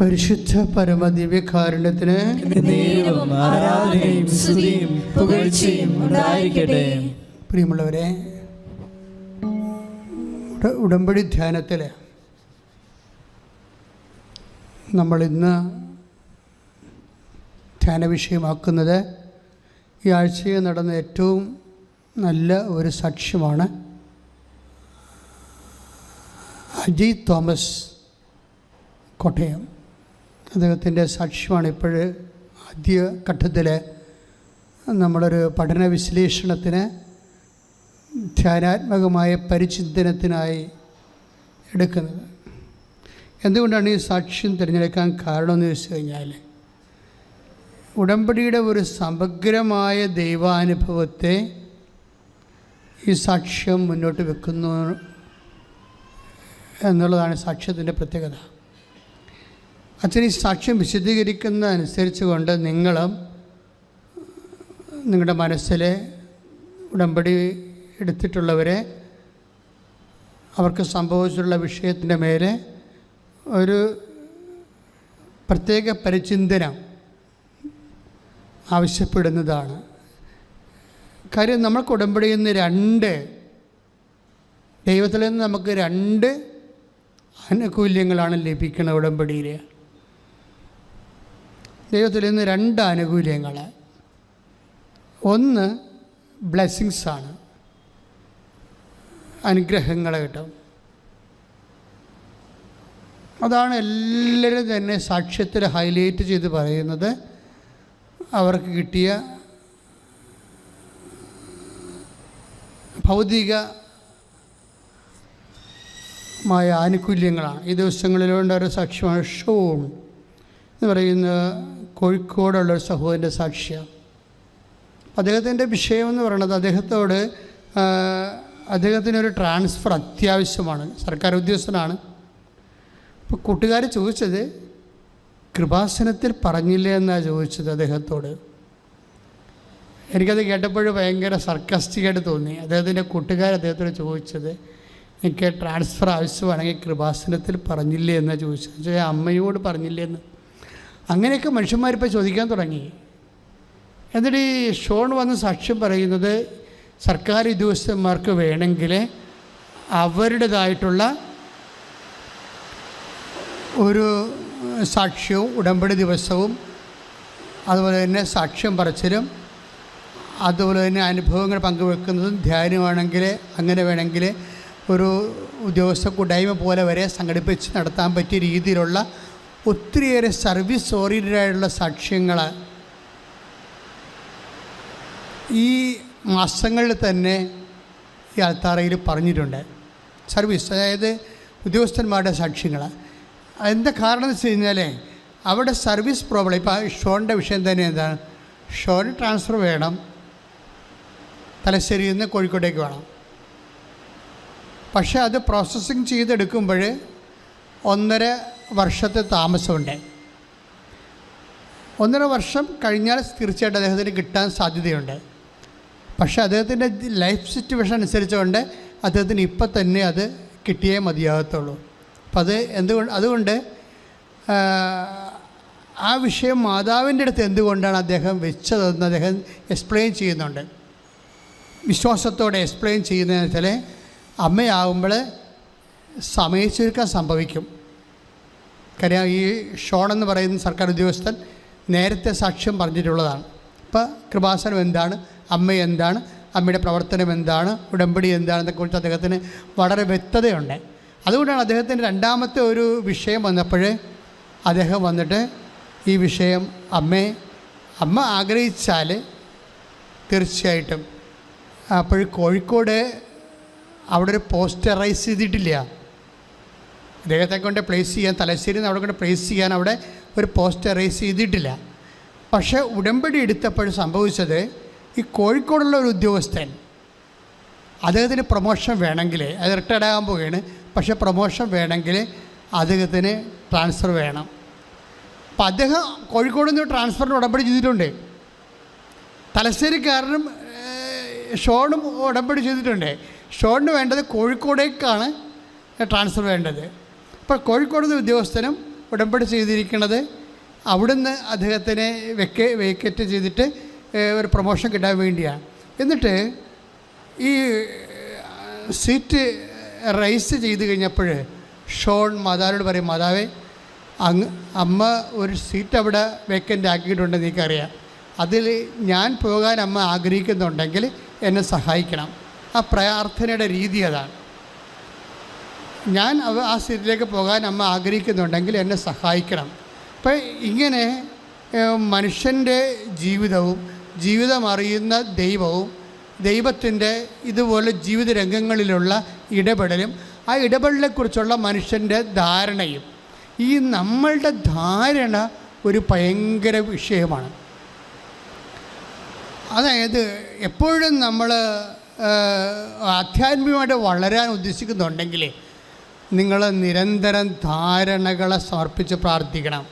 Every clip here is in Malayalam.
പരിശുദ്ധ പരമദിവ്യകാരുണ്യത്തിന് ആരാധനയും സ്തുതിയും പുകഴ്ചയും ഉണ്ടായിരിക്കട്ടെ. പ്രിയമുള്ളവരെ, ഉടമ്പടി ധ്യാനത്തിൽ നമ്മൾ ഇന്ന് ധ്യാന വിഷയമാക്കുന്നത് ഈ ആഴ്ചയിൽ നടന്ന ഏറ്റവും നല്ല ഒരു സാക്ഷ്യമാണ്. അജി തോമസ് കോട്ടയം, അദ്ദേഹത്തിൻ്റെ സാക്ഷ്യമാണ് ഇപ്പോൾ ആദ്യഘട്ടത്തിൽ നമ്മളൊരു പഠന വിശ്ലേഷണത്തിന് ധ്യാനാത്മകമായ പരിചിന്തനത്തിനായി എടുക്കുന്നത്. എന്തുകൊണ്ടാണ് ഈ സാക്ഷ്യം തിരഞ്ഞെടുക്കാൻ കാരണമെന്ന് ചോദിച്ചു കഴിഞ്ഞാൽ, ഉടമ്പടിയുടെ ഒരു സമഗ്രമായ ദൈവാനുഭവത്തെ ഈ സാക്ഷ്യം മുന്നോട്ട് വെക്കുന്നു എന്നുള്ളതാണ് സാക്ഷ്യത്തിൻ്റെ പ്രത്യേകത. അച്ഛൻ ഈ സാക്ഷ്യം വിശദീകരിക്കുന്ന അനുസരിച്ച് കൊണ്ട് നിങ്ങളും നിങ്ങളുടെ മനസ്സിലെ ഉടമ്പടി എടുത്തിട്ടുള്ളവരെ അവർക്ക് സംഭവിച്ചിട്ടുള്ള വിഷയത്തിൻ്റെ മേലെ ഒരു പ്രത്യേക പരിചിന്തനം ആവശ്യപ്പെടുന്നതാണ്. കാര്യം നമ്മൾക്ക് ഉടമ്പടിയിൽ നിന്ന് ദൈവത്തിൽ നിന്ന് നമുക്ക് 2 ആനുകൂല്യങ്ങളാണ് ലഭിക്കുന്നത്. ഉടമ്പടിയിൽ ദൈവത്തിൽ നിന്ന് 2 ആനുകൂല്യങ്ങൾ. ഒന്ന് ബ്ലെസ്സിങ്സാണ്, അനുഗ്രഹങ്ങൾ കിട്ടും. അതാണ് എല്ലാവരും തന്നെ സാക്ഷ്യത്തിൽ ഹൈലൈറ്റ് ചെയ്ത് പറയുന്നത്. അവർക്ക് കിട്ടിയ ഭൗതികമായ ആനുകൂല്യങ്ങളാണ്. ഈ ദിവസങ്ങളിലുണ്ട് ഒരു സാക്ഷ്യമാണ് ഷോൺ എന്ന് പറയുന്ന കോഴിക്കോടുള്ളൊരു സഹോദരൻ്റെ സാക്ഷ്യം. അദ്ദേഹത്തിൻ്റെ വിഷയമെന്ന് പറയുന്നത് അദ്ദേഹത്തിനൊരു ട്രാൻസ്ഫർ അത്യാവശ്യമാണ്. സർക്കാർ ഉദ്യോഗസ്ഥനാണ്. അപ്പോൾ കൂട്ടുകാർ ചോദിച്ചത് കൃപാസനത്തിൽ പറഞ്ഞില്ലേ എന്നാണ് ചോദിച്ചത് അദ്ദേഹത്തോട്. എനിക്കത് കേട്ടപ്പോൾ ഭയങ്കര സർക്കാസ്റ്റിക്കായിട്ട് തോന്നി. അദ്ദേഹത്തിൻ്റെ കൂട്ടുകാർ അദ്ദേഹത്തോട് ചോദിച്ചത്, എനിക്ക് ട്രാൻസ്ഫർ ആവശ്യമാണെങ്കിൽ കൃപാസനത്തിൽ പറഞ്ഞില്ലേ എന്നാണ് ചോദിച്ചത്. അമ്മയോട് പറഞ്ഞില്ലേ എന്ന്. അങ്ങനെയൊക്കെ മനുഷ്യന്മാരിപ്പോൾ ചോദിക്കാൻ തുടങ്ങി. എന്നിട്ട് ഈ ഷോൺ വന്ന് സാക്ഷ്യം പറയുന്നത്, സർക്കാർ ഉദ്യോഗസ്ഥന്മാർക്ക് വേണമെങ്കിൽ അവരുടേതായിട്ടുള്ള ഒരു സാക്ഷ്യവും ഉടമ്പടി ദിവസവും അതുപോലെ തന്നെ സാക്ഷ്യം പറച്ചിലും അതുപോലെ തന്നെ അനുഭവങ്ങൾ പങ്കുവെക്കുന്നതും ധ്യാനമാണെങ്കിൽ അങ്ങനെ വേണമെങ്കിൽ ഒരു ഉദ്യോഗസ്ഥ കൂട്ടായ്മ പോലെ വരെ സംഘടിപ്പിച്ച് നടത്താൻ പറ്റിയ രീതിയിലുള്ള ഒത്തിരിയേറെ സർവീസ് ഓറിയൻറ്റഡായിട്ടുള്ള സാക്ഷ്യങ്ങൾ ഈ മാസങ്ങളിൽ തന്നെ ഈ അൾത്താറയിൽ പറഞ്ഞിട്ടുണ്ട്. സർവീസ്, അതായത് ഉദ്യോഗസ്ഥന്മാരുടെ സാക്ഷ്യങ്ങൾ. എന്താ കാരണം എന്ന് വെച്ച് കഴിഞ്ഞാൽ അവിടെ സർവീസ് പ്രോബ്ലം. ഇപ്പോൾ ഷോണിൻ്റെ വിഷയം തന്നെ എന്താണ്, ഷോന് ട്രാൻസ്ഫർ വേണം, തലശ്ശേരിയിൽ നിന്ന് കോഴിക്കോട്ടേക്ക് വേണം. പക്ഷേ അത് പ്രോസസ്സിങ് ചെയ്തെടുക്കുമ്പോൾ 1.5 വർഷത്തെ താമസമുണ്ട്. 1.5 വർഷം കഴിഞ്ഞാൽ തീർച്ചയായിട്ടും അദ്ദേഹത്തിന് കിട്ടാൻ സാധ്യതയുണ്ട്. പക്ഷേ അദ്ദേഹത്തിൻ്റെ ലൈഫ് സിറ്റുവേഷൻ അനുസരിച്ചുകൊണ്ട് അദ്ദേഹത്തിന് ഇപ്പം തന്നെ അത് കിട്ടിയേ മതിയാകത്തുള്ളൂ. അപ്പം അതുകൊണ്ട് ആ വിഷയം മാതാവിൻ്റെ അടുത്ത് എന്തുകൊണ്ടാണ് അദ്ദേഹം വെച്ചതെന്ന് അദ്ദേഹം എക്സ്പ്ലെയിൻ ചെയ്യുന്നുണ്ട്. വിശ്വാസത്തോടെ എക്സ്പ്ലെയിൻ ചെയ്യുന്നതെന്ന് വെച്ചാൽ അമ്മയാകുമ്പോൾ സമയച്ചുരുക്കം സംഭവിക്കും. കാര്യം ഈ ഷോൺ എന്ന് പറയുന്ന സർക്കാർ ഉദ്യോഗസ്ഥൻ നേരത്തെ സാക്ഷ്യം പറഞ്ഞിട്ടുള്ളതാണ്. അപ്പോൾ കൃപാസനം എന്താണ്, അമ്മ എന്താണ്, അമ്മയുടെ പ്രവർത്തനം എന്താണ്, ഉടമ്പടി എന്താണെന്നൊക്കെക്കുറിച്ച് അദ്ദേഹത്തിന് വളരെ വ്യക്തതയുണ്ട്. അതുകൊണ്ടാണ് അദ്ദേഹത്തിൻ്റെ രണ്ടാമത്തെ ഒരു വിഷയം വന്നപ്പോൾ അദ്ദേഹം വന്നിട്ട് ഈ വിഷയം അമ്മ ആഗ്രഹിച്ചാൽ തീർച്ചയായിട്ടും. അപ്പോൾ കോഴിക്കോട് അവിടെ ഒരു പോസ്റ്റർ റൈസ് ചെയ്തിട്ടില്ല. അദ്ദേഹത്തെ കൊണ്ട് പ്ലേസ് ചെയ്യാൻ, തലശ്ശേരിയിൽ നിന്ന് അവിടെ കൊണ്ട് പ്ലേസ് ചെയ്യാൻ അവിടെ ഒരു പോസ്റ്റർ റൈസ് ചെയ്തിട്ടില്ല. പക്ഷേ ഉടമ്പടി എടുത്തപ്പോൾ സംഭവിച്ചത്, ഈ കോഴിക്കോടുള്ള ഒരു ഉദ്യോഗസ്ഥൻ അദ്ദേഹത്തിന് പ്രൊമോഷൻ വേണമെങ്കിൽ, അത് റിട്ടയർഡ് ആകാൻ പോവുകയാണ്, പക്ഷേ പ്രൊമോഷൻ വേണമെങ്കിൽ അദ്ദേഹത്തിന് ട്രാൻസ്ഫർ വേണം. അപ്പം അദ്ദേഹം കോഴിക്കോട് നിന്ന് ട്രാൻസ്ഫറിന് ഉടമ്പടി ചെയ്തിട്ടുണ്ട്. തലശ്ശേരിക്കാരനും ഷോണും ഉടമ്പടി ചെയ്തിട്ടുണ്ട്. ഷോണിന് വേണ്ടത് കോഴിക്കോടേക്കാണ് ട്രാൻസ്ഫർ വേണ്ടത്. അപ്പോൾ കോഴിക്കോട് നിന്ന് ഉദ്യോഗസ്ഥനും ഉടമ്പടി ചെയ്തിരിക്കുന്നത് അവിടുന്ന് അദ്ദേഹത്തിനെ വേക്കറ്റ് ചെയ്തിട്ട് ഒരു പ്രൊമോഷൻ കിട്ടാൻ വേണ്ടിയാണ്. എന്നിട്ട് ഈ സീറ്റ് റൈസ് ചെയ്ത് കഴിഞ്ഞപ്പോൾ ഷോൺ മാതാവിനോട് പറയും, മാതാവേ അമ്മ ഒരു സീറ്റ് അവിടെ വേക്കൻ്റ് ആക്കിയിട്ടുണ്ടെന്ന് എനിക്കറിയാം, അതിൽ ഞാൻ പോകാൻ അമ്മ ആഗ്രഹിക്കുന്നുണ്ടെങ്കിൽ എന്നെ സഹായിക്കണം. ആ പ്രാർത്ഥനയുടെ രീതി അതാണ്. ഞാൻ ആ സീറ്റിലേക്ക് പോകാൻ അമ്മ ആഗ്രഹിക്കുന്നുണ്ടെങ്കിൽ എന്നെ സഹായിക്കണം. അപ്പം ഇങ്ങനെ മനുഷ്യൻ്റെ ജീവിതവും ജീവിതമറിയുന്ന ദൈവവും ദൈവത്തിൻ്റെ ഇതുപോലെ ജീവിത രംഗങ്ങളിലുള്ള ഇടപെടലും ആ ഇടപെടലിനെക്കുറിച്ചുള്ള മനുഷ്യൻ്റെ ധാരണയും, ഈ നമ്മളുടെ ധാരണ ഒരു ഭയങ്കര വിഷയമാണ്. അതായത് എപ്പോഴും നമ്മൾ ആധ്യാത്മികമായിട്ട് വളരാൻ ഉദ്ദേശിക്കുന്നുണ്ടെങ്കിൽ നിങ്ങൾ നിരന്തരം ധാരണകളെ സമർപ്പിച്ച് പ്രാർത്ഥിക്കണം.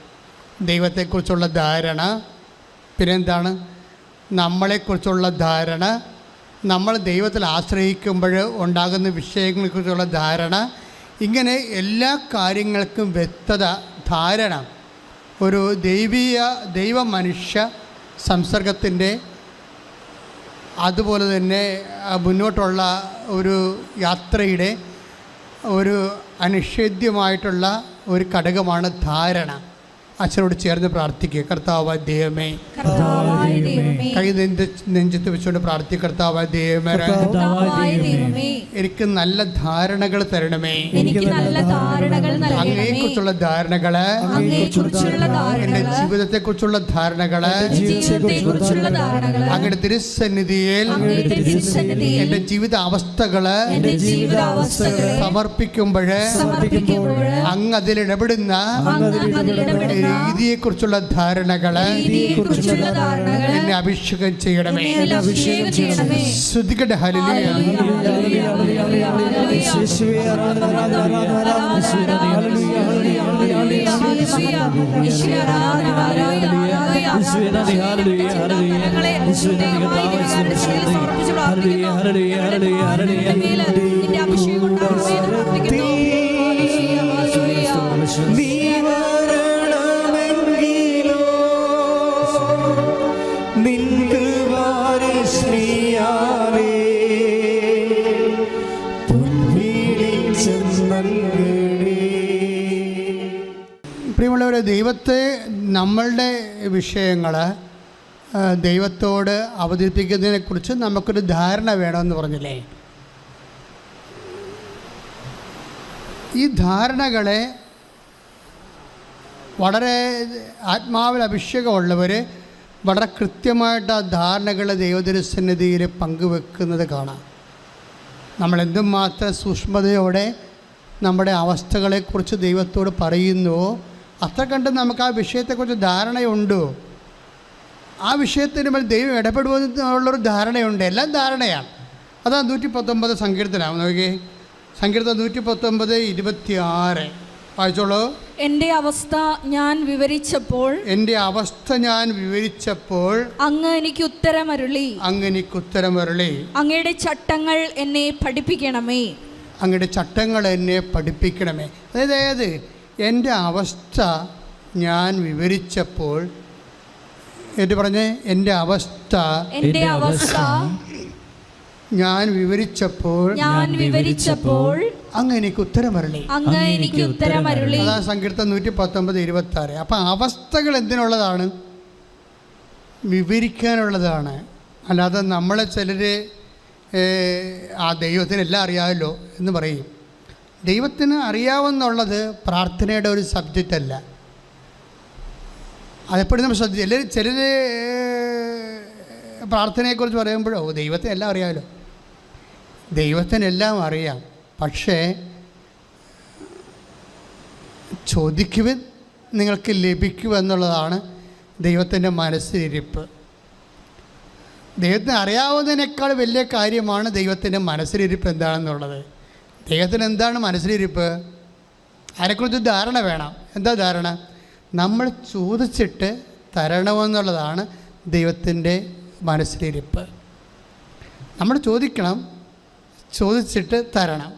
ദൈവത്തെക്കുറിച്ചുള്ള ധാരണ, പിന്നെന്താണ് നമ്മളെക്കുറിച്ചുള്ള ധാരണ, നമ്മൾ ദൈവത്തിൽ ആശ്രയിക്കുമ്പോൾ ഉണ്ടാകുന്ന വിഷയങ്ങളെക്കുറിച്ചുള്ള ധാരണ, ഇങ്ങനെ എല്ലാ കാര്യങ്ങൾക്കും വ്യക്തത, ധാരണ, ഒരു ദൈവ മനുഷ്യ സംസർഗത്തിൻ്റെ, അതുപോലെ തന്നെ മുന്നോട്ടുള്ള ഒരു യാത്രയുടെ ഒരു അനിഷേധ്യമായിട്ടുള്ള ഒരു ഘടകമാണ് ധാരണ. അച്ഛനോട് ചേർന്ന് പ്രാർത്ഥിക്കുക. കർത്താവായ ദൈവമേ, കൈ നെഞ്ചത്ത് വെച്ചുകൊണ്ട് പ്രാർത്ഥിക്കുക. കർത്താവായ ദൈവമേ, എനിക്ക് നല്ല ധാരണകൾ തരണമേ. അങ്ങയെക്കുറിച്ചുള്ള ധാരണകള്, എൻ്റെ ജീവിതത്തെക്കുറിച്ചുള്ള ധാരണകള് അങ്ങയുടെ തിരുസന്നിധിയിൽ എൻ്റെ ജീവിത അവസ്ഥകള് സമർപ്പിക്കുമ്പോൾ അങ്ങ് അതിലിടപെടുന്ന രീതിയെക്കുറിച്ചുള്ള ധാരണകള് എന്നെ അഭിഷേകം ചെയ്യണമേ. ശ്രദ്ധിക്കട്ടെ. ഹല്ലേലൂയ. പ്രിയമുള്ളവരെ, ദൈവത്തെ, നമ്മളുടെ വിഷയങ്ങൾ ദൈവത്തോട് അവതരിപ്പിക്കുന്നതിനെക്കുറിച്ച് നമുക്കൊരു ധാരണ വേണമെന്ന് പറഞ്ഞില്ലേ? ഈ ധാരണകളെ വളരെ ആത്മാവിൽ അഭിഷേകമുള്ളവർ വളരെ കൃത്യമായിട്ട് ആ ധാരണകൾ ദൈവതിരുസന്നിധിയിൽ പങ്കുവെക്കുന്നത് കാണാം. നമ്മളെന്തുമാത്രം സൂക്ഷ്മതയോടെ നമ്മുടെ അവസ്ഥകളെക്കുറിച്ച് ദൈവത്തോട് പറയുന്നുവോ അത്ര കണ്ട് നമുക്ക് ആ വിഷയത്തെക്കുറിച്ച് ധാരണയുണ്ടോ, ആ വിഷയത്തിന് മേൽ ദൈവം ഇടപെടുമെന്നുള്ളൊരു ധാരണയുണ്ട്. എല്ലാം ധാരണയാണ്. അതാ 119 സങ്കീർത്തനം നോക്കിയേ. സങ്കീർത്തനം 119:26 വായിച്ചോളൂ. എൻ്റെ അവസ്ഥ ഞാൻ വിവരിച്ചപ്പോൾ അങ്ങ് എനിക്ക് ഉത്തരമരുളി. അങ്ങയുടെ ചട്ടങ്ങൾ എന്നെ പഠിപ്പിക്കണമേ. അതായത് എൻ്റെ അവസ്ഥ ഞാൻ വിവരിച്ചപ്പോൾ, എൻ്റെ പറഞ്ഞേ, എൻ്റെ അവസ്ഥ ഞാൻ വിവരിച്ചപ്പോൾ അങ്ങ് എനിക്ക് ഉത്തരമരുളി. അതാണ് സങ്കീർത്തനം 119:26. അപ്പം അവസ്ഥകൾ എന്തിനുള്ളതാണ്? വിവരിക്കാനുള്ളതാണ്. അല്ലാതെ നമ്മളെ ചിലർ ആ ദൈവത്തിന് എല്ലാം അറിയാമല്ലോ എന്ന് പറയും. ദൈവത്തിന് അറിയാമെന്നുള്ളത് പ്രാർത്ഥനയുടെ ഒരു സബ്ജക്റ്റ് അല്ല. അതെപ്പോഴും നമ്മൾ ശ്രദ്ധിച്ചു. ചിലർ പ്രാർത്ഥനയെക്കുറിച്ച് പറയുമ്പോഴോ ദൈവത്തിന് എല്ലാം അറിയാമല്ലോ. ദൈവത്തിനെല്ലാം അറിയാം. പക്ഷേ ചോദിക്കുവിൻ നിങ്ങൾക്ക് ലഭിക്കുമെന്നുള്ളതാണ് ദൈവത്തിൻ്റെ മനസ്സിലിരിപ്പ്. ദൈവത്തിന് അറിയാവുന്നതിനേക്കാൾ വലിയ കാര്യമാണ് ദൈവത്തിൻ്റെ മനസ്സിലിരിപ്പ് എന്താണെന്നുള്ളത്. ദൈവത്തിന് എന്താണ് മനസ്സിലിരിപ്പ്? അതിനെക്കുറിച്ച് ധാരണ വേണം. എന്താ ധാരണ? നമ്മൾ ചോദിച്ചിട്ട് തരണമെന്നുള്ളതാണ് ദൈവത്തിൻ്റെ മനസ്സിലിരിപ്പ്. നമ്മൾ ചോദിക്കണം, ചോദിച്ചിട്ട് തരണം.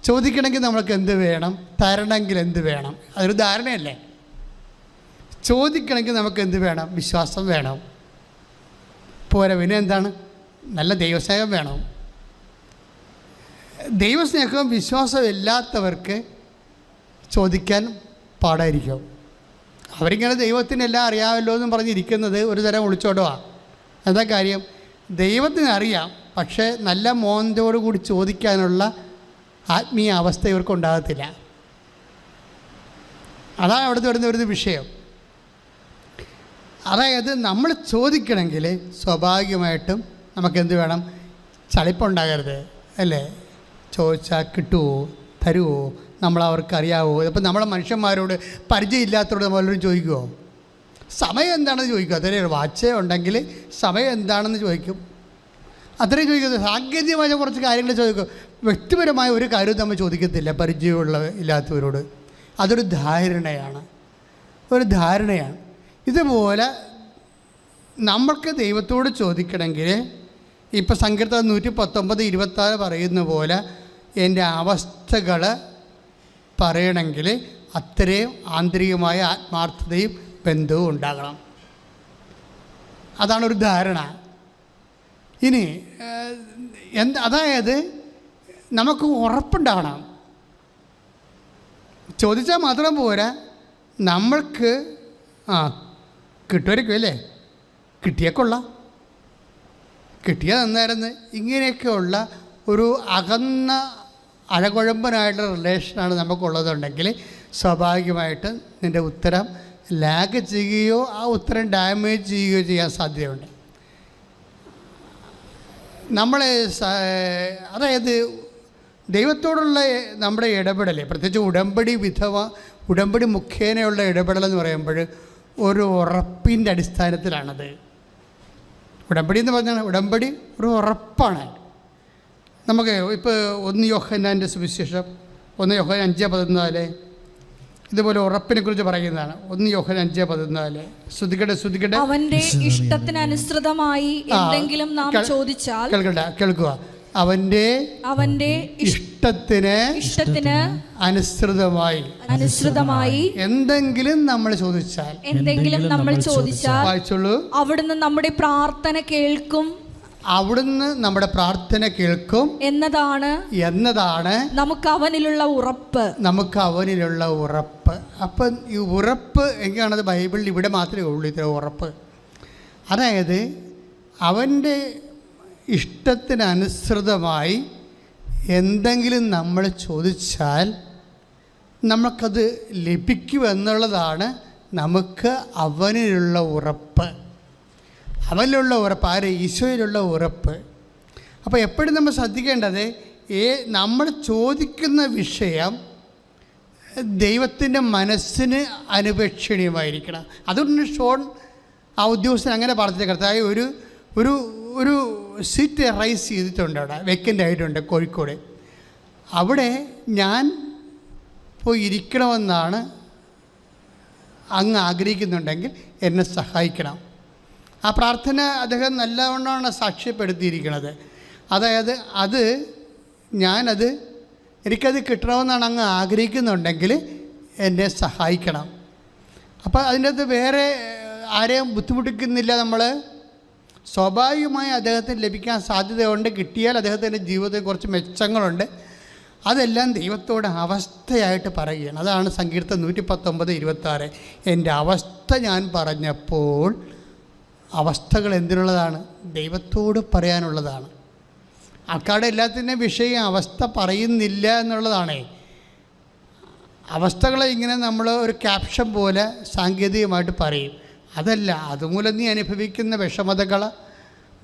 ചോദിക്കണമെങ്കിൽ നമ്മൾക്ക് എന്ത് വേണം? തരണമെങ്കിൽ എന്ത് വേണം? അതൊരു ധാരണയല്ലേ? ചോദിക്കണമെങ്കിൽ നമുക്ക് എന്ത് വേണം? വിശ്വാസം വേണം. പോരാ, പിന്നെ എന്താണ്? നല്ല ദൈവസ്നേഹം വേണം. ദൈവസ്നേഹവും വിശ്വാസവും ഇല്ലാത്തവർക്ക് ചോദിക്കാൻ പാടായിരിക്കും. അവരിങ്ങനെ ദൈവത്തിനെല്ലാം അറിയാമല്ലോ എന്നും പറഞ്ഞിരിക്കുന്നത് ഒരു തരം ഒളിച്ചോട്ടമാണ്. എന്താ കാര്യം? ദൈവത്തിന് അറിയാം, പക്ഷേ നല്ല മോഹത്തോടു കൂടി ചോദിക്കാനുള്ള ആത്മീയ അവസ്ഥ ഇവർക്കുണ്ടാകത്തില്ല. അതാണ് അവിടുത്തെ വരുന്ന ഒരു വിഷയം. അതായത് നമ്മൾ ചോദിക്കണമെങ്കിൽ സ്വാഭാവികമായിട്ടും നമുക്കെന്ത് വേണം? ചളിപ്പുണ്ടാകരുത്, അല്ലേ? ചോദിച്ചാൽ കിട്ടുമോ, തരുമോ, നമ്മളവർക്കറിയാവോ? ഇപ്പം നമ്മളെ മനുഷ്യന്മാരോട് പരിചയമില്ലാത്തവരോട് നമ്മളോട് ചോദിക്കുമോ? സമയം എന്താണെന്ന് ചോദിക്കും. അത്രയും വാച്ച് ഉണ്ടെങ്കിൽ സമയം എന്താണെന്ന് ചോദിക്കും. അത്രയും ചോദിക്കുന്നത്. സാങ്കേതികമായ കുറച്ച് കാര്യങ്ങൾ ചോദിക്കും. വ്യക്തിപരമായ ഒരു കാര്യവും നമ്മൾ ചോദിക്കത്തില്ല ഇല്ലാത്തവരോട്. അതൊരു ധാരണയാണ്, ഒരു ധാരണയാണ്. ഇതുപോലെ നമ്മൾക്ക് ദൈവത്തോട് ചോദിക്കണമെങ്കിൽ ഇപ്പോൾ സങ്കീർത്തനം 119:26 പറയുന്ന പോലെ എൻ്റെ അവസ്ഥകൾ പറയണമെങ്കിൽ അത്രയും ആന്തരികമായ ആത്മാർത്ഥതയും ബന്ധവും ഉണ്ടാകണം. അതാണൊരു ധാരണ. ഇനി അതായത് നമുക്ക് ഉറപ്പുണ്ടാകണം. ചോദിച്ചാൽ മാത്രം പോരാ, നമ്മൾക്ക് കിട്ടുമായിരിക്കും, അല്ലേ? കിട്ടിയാൽ കൊള്ളാം, കിട്ടിയാൽ നന്നായിരുന്നു. ഇങ്ങനെയൊക്കെയുള്ള ഒരു അകന്ന അഴകുഴമ്പനായിട്ടുള്ള റിലേഷനാണ് നമുക്കുള്ളതുണ്ടെങ്കിൽ സ്വാഭാവികമായിട്ട് നിൻ്റെ ഉത്തരം ലാഗ് ചെയ്യുകയോ ആ ഉത്തരം ഡാമേജ് ചെയ്യുകയോ ചെയ്യാൻ സാധ്യതയുണ്ട്. നമ്മളെ അതായത് ദൈവത്തോടുള്ള നമ്മുടെ ഇടപെടൽ, പ്രത്യേകിച്ച് ഉടമ്പടി മുഖേനയുള്ള ഇടപെടലെന്ന് പറയുമ്പോൾ ഒരു ഉറപ്പിൻ്റെ അടിസ്ഥാനത്തിലാണത്. ഉടമ്പടി എന്ന് പറഞ്ഞാൽ ഉടമ്പടി ഒരു ഉറപ്പാണ്. നമുക്ക് ഇപ്പോൾ 1 യോഹന്നാൻ്റെ സുവിശേഷം 1 യോഹന്നാൻ 5:14 ഇതുപോലെ ഉറപ്പിനെ കുറിച്ച് പറയുന്നതാണ്. 1 യോഹന്നാൻ 5:14 ശ്രദ്ധിക്കട്ടെ. അവന്റെ ഇഷ്ടത്തിനനുസൃതമായി എന്തെങ്കിലും നാം ചോദിച്ചാൽ, കേൾക്കുക, അവന്റെ ഇഷ്ടത്തിന് അനുസൃതമായി എന്തെങ്കിലും നമ്മൾ ചോദിച്ചാൽ വായിച്ചോളൂ. അവിടുന്ന് നമ്മുടെ പ്രാർത്ഥന കേൾക്കും എന്നതാണ് നമുക്ക് അവനിലുള്ള ഉറപ്പ്. അപ്പം ഈ ഉറപ്പ് എങ്ങനെയാണത്? ബൈബിളിൽ ഇവിടെ മാത്രമേ ഉള്ളൂ ഇത്ര ഉറപ്പ്. അതായത് അവൻ്റെ ഇഷ്ടത്തിനനുസൃതമായി എന്തെങ്കിലും നമ്മൾ ചോദിച്ചാൽ നമുക്കത് ലഭിക്കുമെന്നുള്ളതാണ് നമുക്ക് അവനിലുള്ള ഉറപ്പ്. ആര്? ഈശോയിലുള്ള ഉറപ്പ്. അപ്പോൾ എപ്പോഴും നമ്മൾ ശ്രദ്ധിക്കേണ്ടത് നമ്മൾ ചോദിക്കുന്ന വിഷയം ദൈവത്തിൻ്റെ മനസ്സിന് അനുപേക്ഷണീയമായിരിക്കണം. അതുകൊണ്ട് ഷോൺ ആ ഉദ്യോഗസ്ഥൻ അങ്ങനെ പറഞ്ഞ കർത്താവ് ഒരു സീറ്റ് റൈസ് ചെയ്തിട്ടുണ്ട്, അവിടെ വേക്കൻ്റ് ആയിട്ടുണ്ട് കോഴിക്കോട്. അവിടെ ഞാൻ പോയി ഇരിക്കണമെന്നാണ് അങ്ങ് ആഗ്രഹിക്കുന്നുണ്ടെങ്കിൽ എന്നെ സഹായിക്കണം. ആ പ്രാർത്ഥന അദ്ദേഹം നല്ലവണ്ണമാണ് സാക്ഷ്യപ്പെടുത്തിയിരിക്കുന്നത്. അതായത് എനിക്കത് കിട്ടണമെന്നാണ് അങ്ങ് ആഗ്രഹിക്കുന്നുണ്ടെങ്കിൽ എന്നെ സഹായിക്കണം. അപ്പോൾ അതിൻ്റെ അകത്ത് വേറെ ആരെയും ബുദ്ധിമുട്ടിക്കുന്നില്ല നമ്മൾ. സ്വാഭാവികമായി അദ്ദേഹത്തിന് ലഭിക്കാൻ സാധ്യതയുണ്ട്. കിട്ടിയാൽ അദ്ദേഹത്തിൻ്റെ ജീവിതത്തിൽ കുറച്ച് മെച്ചങ്ങളുണ്ട്. അതെല്ലാം ദൈവത്തോട് അവസ്ഥയായിട്ട് പറയുകയാണ്. അതാണ് സങ്കീർത്തനം 119:26. എൻ്റെ അവസ്ഥ ഞാൻ പറഞ്ഞപ്പോൾ. അവസ്ഥകൾ എന്തിനുള്ളതാണ്? ദൈവത്തോട് പറയാനുള്ളതാണ്. ആൾക്കാരുടെ എല്ലാത്തിൻ്റെയും വിഷയം അവസ്ഥ പറയുന്നില്ല എന്നുള്ളതാണേ. അവസ്ഥകളെ ഇങ്ങനെ നമ്മൾ ഒരു ക്യാപ്ഷൻ പോലെ സാങ്കേതികമായിട്ട് പറയും. അതല്ല, അതുമൂലം നീ അനുഭവിക്കുന്ന വിഷമതകൾ,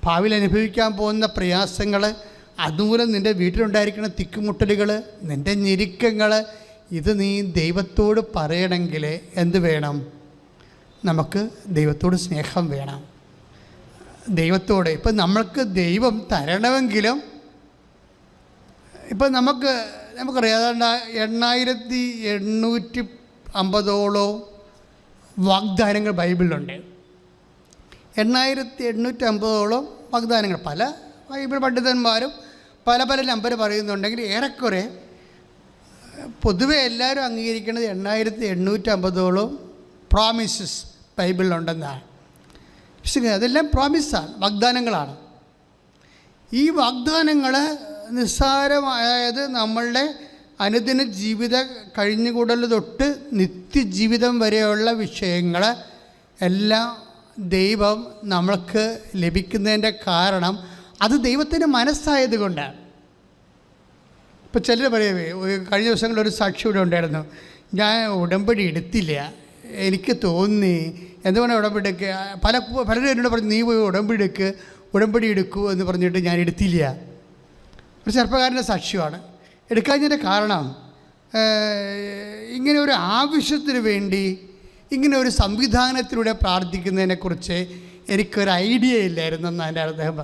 ഭാവിയിൽ അനുഭവിക്കാൻ പോകുന്ന പ്രയാസങ്ങൾ, അതുമൂലം നിൻ്റെ വീട്ടിലുണ്ടായിരിക്കുന്ന തിക്കുമുട്ടലുകൾ, നിൻ്റെ ഞെരുക്കങ്ങൾ, ഇത് നീ ദൈവത്തോട് പറയണമെങ്കിൽ എന്ത് വേണം? നമുക്ക് ദൈവത്തോട് സ്നേഹം വേണം. ദൈവത്തോട് ഇപ്പം നമ്മൾക്ക് ദൈവം തരണമെങ്കിലും ഇപ്പം നമുക്കറിയാം ഏതാണ്ട് 8850 വാഗ്ദാനങ്ങൾ ബൈബിളിലുണ്ട്. 8850 വാഗ്ദാനങ്ങൾ. പല ബൈബിൾ പണ്ഡിതന്മാരും പല നമ്പർ പറയുന്നുണ്ടെങ്കിൽ ഏറെക്കുറെ പൊതുവെ എല്ലാവരും അംഗീകരിക്കുന്നത് 8850 പ്രോമിസസ് ബൈബിളിലുണ്ടെന്നാണ്. അതെല്ലാം പ്രോമിസാണ്, വാഗ്ദാനങ്ങളാണ്. ഈ വാഗ്ദാനങ്ങൾ നിസ്സാരമായത് നമ്മളുടെ അനുദിന ജീവിത കഴിഞ്ഞുകൂടൽ തൊട്ട് നിത്യജീവിതം വരെയുള്ള വിഷയങ്ങൾ എല്ലാം ദൈവം നമ്മൾക്ക് ലഭിക്കുന്നതിൻ്റെ കാരണം അത് ദൈവത്തിൻ്റെ മനസ്സായത് കൊണ്ടാണ്. ഇപ്പോൾ ചിലർ പറയവേ, കഴിഞ്ഞ ദിവസങ്ങളിലൊരു സാക്ഷി ഇവിടെ ഉണ്ടായിരുന്നു. ഞാൻ ഉടമ്പടി എടുത്തില്ല, എനിക്ക് തോന്നി. എന്തുകൊണ്ടാണ് ഉടമ്പടി എടുക്കുക? പലരും എന്നോട് പറഞ്ഞു, നീ പോയി ഉടമ്പടി എടുക്കൂ എന്ന് പറഞ്ഞിട്ട് ഞാൻ എടുത്തില്ല. ഒരു ചെറുപ്പക്കാരൻ്റെ സാക്ഷ്യമാണ്. എടുക്കാഞ്ഞതിൻ്റെ കാരണം ഇങ്ങനെ ഒരു ആവശ്യത്തിന് വേണ്ടി ഇങ്ങനെ ഒരു സംവിധാനത്തിലൂടെ പ്രാർത്ഥിക്കുന്നതിനെക്കുറിച്ച് എനിക്കൊരു ഐഡിയ ഇല്ലായിരുന്നു എന്നാണ് അദ്ദേഹം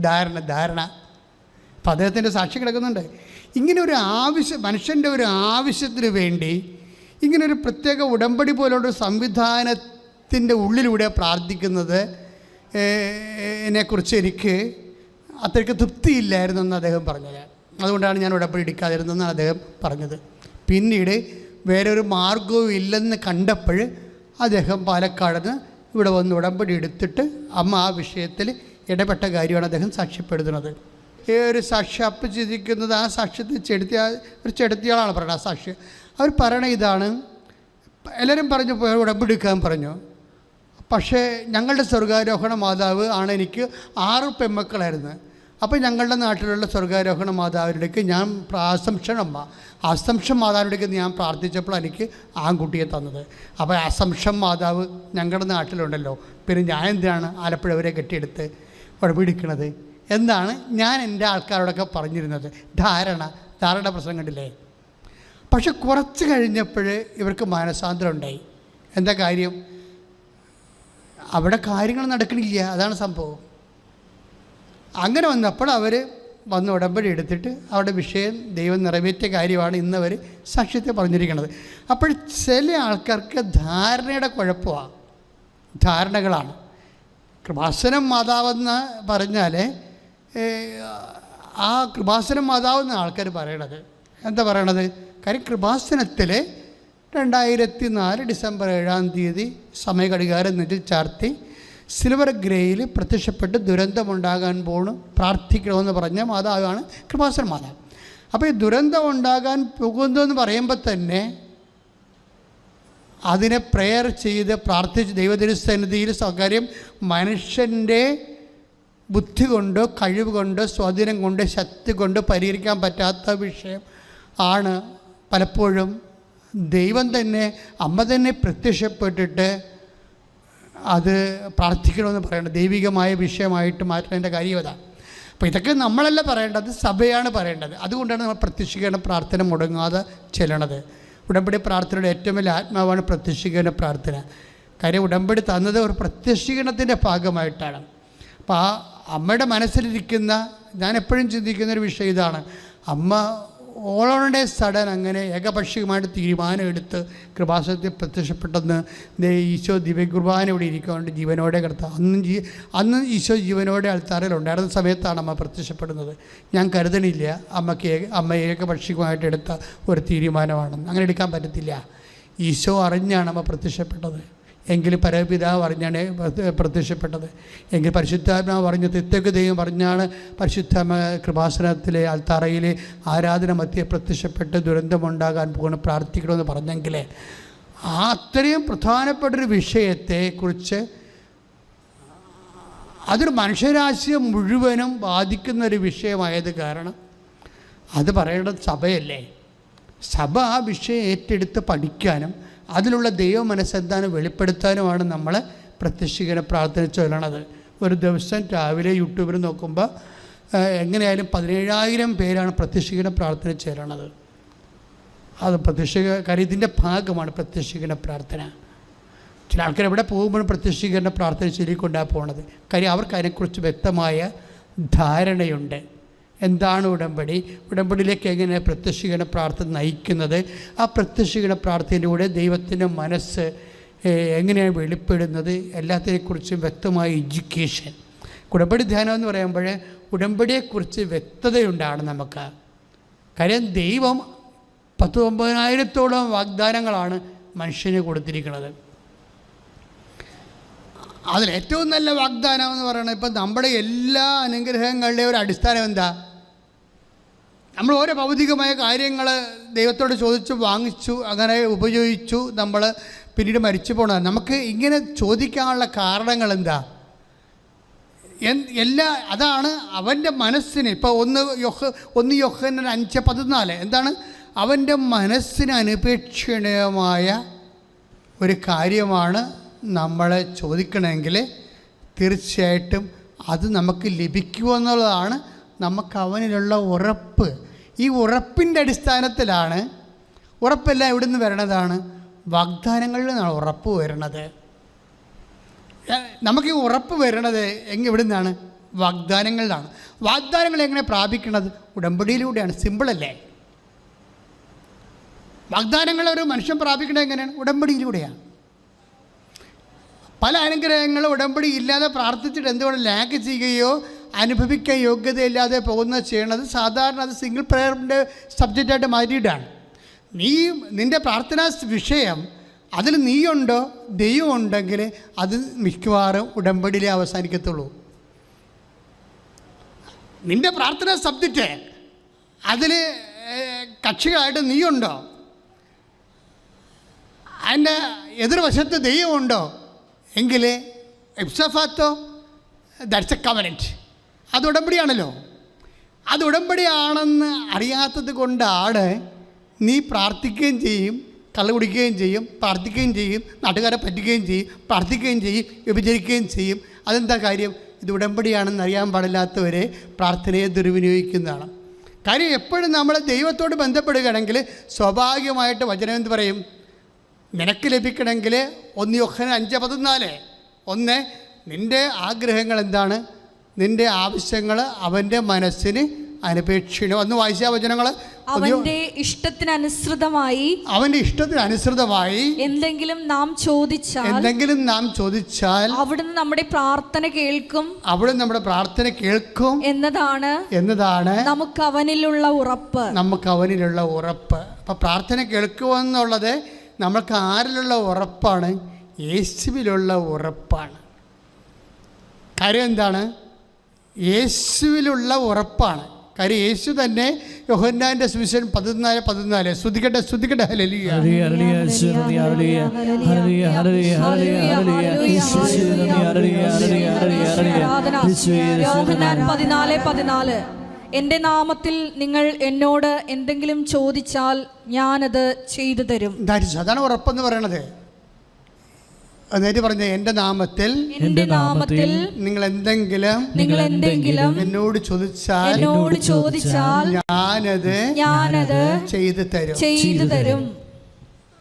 ധാരണ. അപ്പം അദ്ദേഹത്തിൻ്റെ സാക്ഷി കിടക്കുന്നുണ്ട്. ഇങ്ങനെ ഒരു മനുഷ്യൻ്റെ ഒരു ആവശ്യത്തിന് വേണ്ടി ഇങ്ങനെ ഒരു പ്രത്യേക ഉടമ്പടി പോലുള്ള സംവിധാനത്തിൻ്റെ ഉള്ളിലൂടെ പ്രാർത്ഥിക്കുന്നത് എന്നെക്കുറിച്ച് എനിക്ക് അത്രയ്ക്ക് തൃപ്തിയില്ലായിരുന്നെന്ന് അദ്ദേഹം പറഞ്ഞത്. അതുകൊണ്ടാണ് ഞാൻ ഉടമ്പടി എടുക്കാതിരുന്നതെന്നാണ് അദ്ദേഹം പറഞ്ഞത്. പിന്നീട് വേറൊരു മാർഗവും ഇല്ലെന്ന് കണ്ടപ്പോൾ അദ്ദേഹം പാലക്കാട് നിന്ന് ഇവിടെ വന്ന് ഉടമ്പടി എടുത്തിട്ട് അമ്മ ആ വിഷയത്തിൽ ഇടപെട്ട കാര്യമാണ് അദ്ദേഹം സാക്ഷ്യപ്പെടുത്തുന്നത്. ഈ ഒരു സാക്ഷ്യം അപ്പം ചിന്തിക്കുന്നത് ആ സാക്ഷ്യത്തിൽ ചെടുത്തിയാളാണ് പറയുന്നത്. ആ സാക്ഷ്യം അവർ പറയണ ഇതാണ്, എല്ലാവരും പറഞ്ഞു ഉടമ്പടി എടുക്കാൻ പറഞ്ഞു. പക്ഷേ ഞങ്ങളുടെ സ്വർഗാരോഹണ മാതാവ് ആണ് എനിക്ക് 6 പെൺമക്കളായിരുന്നു. അപ്പോൾ ഞങ്ങളുടെ നാട്ടിലുള്ള സ്വർഗാരോഹണ മാതാവിനോടേക്ക് ഞാൻ അസംഷൻ മാതാവിനോടേക്ക് ഞാൻ പ്രാർത്ഥിച്ചപ്പോൾ എനിക്ക് ആൺകുട്ടിയെ തന്നത്. അപ്പോൾ അസംഷൻ മാതാവ് ഞങ്ങളുടെ നാട്ടിലുണ്ടല്ലോ, പിന്നെ ഞാൻ എന്തിനാണ് ആലപ്പുഴ വരെ കെട്ടിയെടുത്ത് പിടിക്കണത് എന്നാണ് ഞാൻ എൻ്റെ ആൾക്കാരോടൊക്കെ പറഞ്ഞിരുന്നത്. ധാരണ പ്രശ്നം കണ്ടില്ലേ? പക്ഷെ കുറച്ച് കഴിഞ്ഞപ്പോൾ ഇവർക്ക് മാനസാന്തരം ഉണ്ടായി. എന്താ കാര്യം? അവിടെ കാര്യങ്ങൾ നടക്കണില്ല, അതാണ് സംഭവം. അങ്ങനെ വന്നപ്പോൾ അവർ വന്ന് ഉടമ്പടി എടുത്തിട്ട് അവരുടെ വിഷയം ദൈവം നിറവേറ്റിയ കാര്യമാണ് ഇന്ന് അവർ സാക്ഷ്യത്തെ പറഞ്ഞിരിക്കുന്നത്. അപ്പോൾ ചില ആൾക്കാർക്ക് ധാരണയുടെ കുഴപ്പമാണ്, ധാരണകളാണ്. കൃപാസനം മാതാവെന്ന് പറഞ്ഞാൽ ആ കൃപാസനം മാതാവെന്ന ആൾക്കാർ പറയണത് എന്താ പറയണത്? കാര്യം കൃപാസനത്തിൽ 2004 ഡിസംബർ 7 സമയഘടികാരം നെഞ്ചിൽ ചാർത്തി സിൽവർ ഗ്രേയിൽ പ്രത്യക്ഷപ്പെട്ട് ദുരന്തമുണ്ടാകാൻ പോകണം പ്രാർത്ഥിക്കണമെന്ന് പറഞ്ഞ മാതാവാണ് കൃപാസന മാതാവ്. അപ്പോൾ ഈ ദുരന്തം ഉണ്ടാകാൻ പോകുന്നതെന്ന് പറയുമ്പോൾ തന്നെ അതിനെ പ്രെയർ ചെയ്ത് പ്രാർത്ഥിച്ച് ദൈവതിരുസന്നിധിയിൽ സ്വകാര്യം മനുഷ്യൻ്റെ ബുദ്ധി കൊണ്ടോ കഴിവ് കൊണ്ടോ സ്വാധീനം കൊണ്ട് ശക്തി കൊണ്ട് പരിഹരിക്കാൻ പറ്റാത്ത വിഷയം ആണ് പലപ്പോഴും ദൈവം തന്നെ അമ്മ തന്നെ പ്രത്യക്ഷപ്പെട്ടിട്ട് അത് പ്രാർത്ഥിക്കണമെന്ന് പറയേണ്ടത് ദൈവികമായ വിഷയമായിട്ട് മാറ്റുന്നതിൻ്റെ കാര്യം അതാണ്. അപ്പോൾ ഇതൊക്കെ നമ്മളല്ല പറയേണ്ടത്, സഭയാണ് പറയേണ്ടത്. അതുകൊണ്ടാണ് നമ്മൾ പ്രത്യക്ഷീകരണ പ്രാർത്ഥന മുടങ്ങാതെ ചെല്ലണത്. ഉടമ്പടി പ്രാർത്ഥനയുടെ ഏറ്റവും വലിയ ആത്മാവാണ് പ്രത്യക്ഷീകരണ പ്രാർത്ഥന. കാര്യം ഉടമ്പടി തന്നത് ഒരു പ്രത്യക്ഷീകരണത്തിൻ്റെ ഭാഗമായിട്ടാണ്. അപ്പോൾ ആ അമ്മയുടെ മനസ്സിലിരിക്കുന്ന, ഞാൻ എപ്പോഴും ചിന്തിക്കുന്നൊരു വിഷയം ഇതാണ്. അമ്മ ഓളോടെ സഡൻ അങ്ങനെ ഏകപക്ഷീയമായിട്ട് തീരുമാനം എടുത്ത് കൃപാസനത്തിൽ പ്രത്യക്ഷപ്പെട്ടെന്ന് ഈശോ ദിവ്യകുർബാന ഇവിടെ ഇരിക്കൊണ്ട് ജീവനോടെ കിടത്ത അന്ന് ഈശോ ജീവനോടെ അൾത്താരയിലുണ്ടായിരുന്ന സമയത്താണ് അമ്മ പ്രത്യക്ഷപ്പെടുന്നത്. ഞാൻ കരുതണില്ല അമ്മ ഏകപക്ഷീയമായിട്ട് എടുത്ത ഒരു തീരുമാനമാണെന്ന്. അങ്ങനെ എടുക്കാൻ പറ്റത്തില്ല. ഈശോ അറിഞ്ഞാണ് അമ്മ പ്രത്യക്ഷപ്പെട്ടത്. എങ്കിൽ പരമപിതാവ് പറഞ്ഞാണ് പ്രത്യക്ഷപ്പെട്ടത്. എങ്കിൽ പരിശുദ്ധാത്മാവ് പറഞ്ഞ തിത്തക്ക് ദൈവം പറഞ്ഞാണ് പരിശുദ്ധാത്മ കൃപാസനത്തിലെ ആൽത്തറയിൽ ആരാധന മധ്യേ പ്രത്യക്ഷപ്പെട്ട് ദുരന്തമുണ്ടാകാൻ പോകണം പ്രാർത്ഥിക്കണമെന്ന് പറഞ്ഞെങ്കിൽ അത്രയും പ്രധാനപ്പെട്ടൊരു വിഷയത്തെക്കുറിച്ച് അതൊരു മനുഷ്യരാശിയെ മുഴുവനും ബാധിക്കുന്നൊരു വിഷയമായത് കാരണം അത് പറയേണ്ടത് സഭയല്ലേ. സഭ ആ വിഷയം ഏറ്റെടുത്ത് പഠിക്കാനും അതിലുള്ള ദൈവ മനസ്സെന്താനും വെളിപ്പെടുത്താനുമാണ് നമ്മൾ പ്രത്യക്ഷീകരണ പ്രാർത്ഥന ചൊല്ലണത്. ഒരു ദിവസം രാവിലെ യൂട്യൂബിൽ നോക്കുമ്പോൾ എങ്ങനെയായാലും 17,000 പേരാണ് പ്രത്യക്ഷീകരണ പ്രാർത്ഥന ചൊല്ലണത്. അത് കാര്യം ഇതിൻ്റെ ഭാഗമാണ് പ്രത്യക്ഷീകരണ പ്രാർത്ഥന. ചില ആൾക്കാർ എവിടെ പോകുമ്പോഴും പ്രത്യക്ഷീകരണ പ്രാർത്ഥന ചൊല്ലിക്കൊണ്ടാണ് പോണത്. കാര്യം അവർക്ക് അതിനെക്കുറിച്ച് വ്യക്തമായ ധാരണയുണ്ട്. എന്താണ് ഉടമ്പടി, ഉടമ്പടിയിലേക്ക് എങ്ങനെ പ്രത്യക്ഷീകരണ പ്രാർത്ഥന നയിക്കുന്നത്, ആ പ്രത്യക്ഷീകരണ പ്രാർത്ഥനയിലൂടെ ദൈവത്തിൻ്റെ മനസ്സ് എങ്ങനെയാണ് വെളിപ്പെടുന്നത്, എല്ലാത്തിനെക്കുറിച്ചും വ്യക്തമായ എഡ്യൂക്കേഷൻ. ഉടമ്പടി ധ്യാനം എന്ന് പറയുമ്പോൾ ഉടമ്പടിയെക്കുറിച്ച് വ്യക്തതയുണ്ടാണ് നമുക്ക്. കാര്യം ദൈവം 19,000-ഓളം വാഗ്ദാനങ്ങളാണ് മനുഷ്യന് കൊടുത്തിരിക്കുന്നത്. അതിലേറ്റവും നല്ല വാഗ്ദാനം എന്ന് പറയുന്നത് ഇപ്പം നമ്മുടെ എല്ലാ അനുഗ്രഹങ്ങളുടെയും ഒരു അടിസ്ഥാനം എന്താ? നമ്മൾ ഓരോ ഭൗതികമായ കാര്യങ്ങൾ ദൈവത്തോട് ചോദിച്ചു വാങ്ങിച്ചു, അങ്ങനെ ഉപയോഗിച്ചു, നമ്മൾ പിന്നീട് മരിച്ചു പോകണം. നമുക്ക് ഇങ്ങനെ ചോദിക്കാനുള്ള കാരണങ്ങൾ എന്താ? അതാണ് അവൻ്റെ മനസ്സിന്. ഇപ്പോൾ 1 യോഹന്നാൻ 5:14 എന്താണ്? അവൻ്റെ മനസ്സിന് അനുപേക്ഷണീയമായ ഒരു കാര്യമാണ് നമ്മൾ ചോദിക്കണമെങ്കിൽ തീർച്ചയായിട്ടും അത് നമുക്ക് ലഭിക്കുമെന്നുള്ളതാണ് നമുക്ക് അവനിലുള്ള ഉറപ്പ്. ഈ ഉറപ്പിൻ്റെ അടിസ്ഥാനത്തിലാണ്, ഉറപ്പെല്ലാം എവിടെ നിന്ന് വരണതാണ്? വാഗ്ദാനങ്ങളിൽ നിന്നാണ് ഉറപ്പ് വരണത്. നമുക്ക് ഈ ഉറപ്പ് വരണത് എവിടെ നിന്നാണ്? വാഗ്ദാനങ്ങളിലാണ്. വാഗ്ദാനങ്ങൾ എങ്ങനെ പ്രാപിക്കണത്? ഉടമ്പടിയിലൂടെയാണ്. സിമ്പിളല്ലേ? വാഗ്ദാനങ്ങൾ ഒരു മനുഷ്യൻ പ്രാപിക്കണത് എങ്ങനെയാണ്? ഉടമ്പടിയിലൂടെയാണ്. പല അനുഗ്രഹങ്ങളും ഉടമ്പടി ഇല്ലാതെ പ്രാർത്ഥിച്ചിട്ട് എന്തുകൊണ്ട് ലാഗ് ചെയ്യുകയോ അനുഭവിക്കാൻ യോഗ്യതയില്ലാതെ പോകുന്നത് ചെയ്യണത് സാധാരണ അത് സിംഗിൾ പ്രയറിൻ്റെ സബ്ജക്റ്റായിട്ട് മാറ്റിയിട്ടാണ്. നിൻ്റെ പ്രാർത്ഥനാ വിഷയം അതിൽ നീയുണ്ടോ ദൈവം ഉണ്ടെങ്കിൽ അത് മിക്കവാറും ഉടമ്പടിയിലേ അവസാനിക്കത്തുള്ളൂ. നിൻ്റെ പ്രാർത്ഥനാ സബ്ജക്റ്റ് അതിൽ കക്ഷികളായിട്ട് നീയുണ്ടോ, അതിൻ്റെ എതിർവശത്ത് ദൈവമുണ്ടോ എങ്കിൽ എപ്സഫാത്തോ ദാറ്റ്സ് എ കവനൻറ്റ്. അത് ഉടമ്പടിയാണല്ലോ. അത് ഉടമ്പടിയാണെന്ന് അറിയാത്തത് കൊണ്ടാണ് നീ പ്രാർത്ഥിക്കുകയും ചെയ്യും, കള്ളു കുടിക്കുകയും ചെയ്യും, പ്രാർത്ഥിക്കുകയും ചെയ്യും, നാട്ടുകാരെ പറ്റുകയും ചെയ്യും, പ്രാർത്ഥിക്കുകയും ചെയ്യും, വ്യഭിചരിക്കുകയും ചെയ്യും. അതെന്താ കാര്യം? ഇത് ഉടമ്പടിയാണെന്ന് അറിയാൻ പാടില്ലാത്തവരെ പ്രാർത്ഥനയെ ദുർവിനിയോഗിക്കുന്നതാണ്. കാര്യം എപ്പോഴും നമ്മൾ ദൈവത്തോട് ബന്ധപ്പെടുകയാണെങ്കിൽ സ്വാഭാവികമായിട്ട് വചനം എന്ത് പറയും? നിനക്ക് ലഭിക്കണമെങ്കിൽ 1 യോഹന്നാൻ 5:14 നിൻ്റെ ആഗ്രഹങ്ങൾ എന്താണ്? നിൻ്റെ ആവശ്യങ്ങൾ അവൻ്റെ മനസ്സിന് അനുപേക്ഷണം. ഒന്ന് വായിച്ച വചനങ്ങൾ. അവൻ്റെ ഇഷ്ടത്തിനനുസൃതമായി എന്തെങ്കിലും നാം ചോദിച്ചാൽ അവിടുന്ന് നമ്മുടെ പ്രാർത്ഥന കേൾക്കും എന്നതാണ് നമുക്ക് അവനിലുള്ള ഉറപ്പ്. അപ്പം പ്രാർത്ഥന കേൾക്കുമെന്നുള്ളത് നമ്മൾക്ക് ആരിലുള്ള ഉറപ്പാണ്? യേശുവിലുള്ള ഉറപ്പാണ്. കാര്യം എന്താണ്? യേശുവിലുള്ള ഉറപ്പാണ്. കാര്യം യേശു തന്നെ യോഹന്നാന്റെ സുവിശേഷം 14:14 സ്തുതിക്കട്ടെ ഹല്ലേലൂയ. യോഹന്നാൻ 14:14 എൻ്റെ നാമത്തിൽ നിങ്ങൾ എന്നോട് എന്തെങ്കിലും ചോദിച്ചാൽ ഞാനത് ചെയ്തു തരും. അതാണ് ഉറപ്പെന്ന് പറയണത്. എന്നിട്ട് പറഞ്ഞ എൻ്റെ നാമത്തിൽ നിങ്ങൾ എന്തെങ്കിലും എന്നോട് ചോദിച്ചാൽ ഞാനത് ചെയ്തു തരും.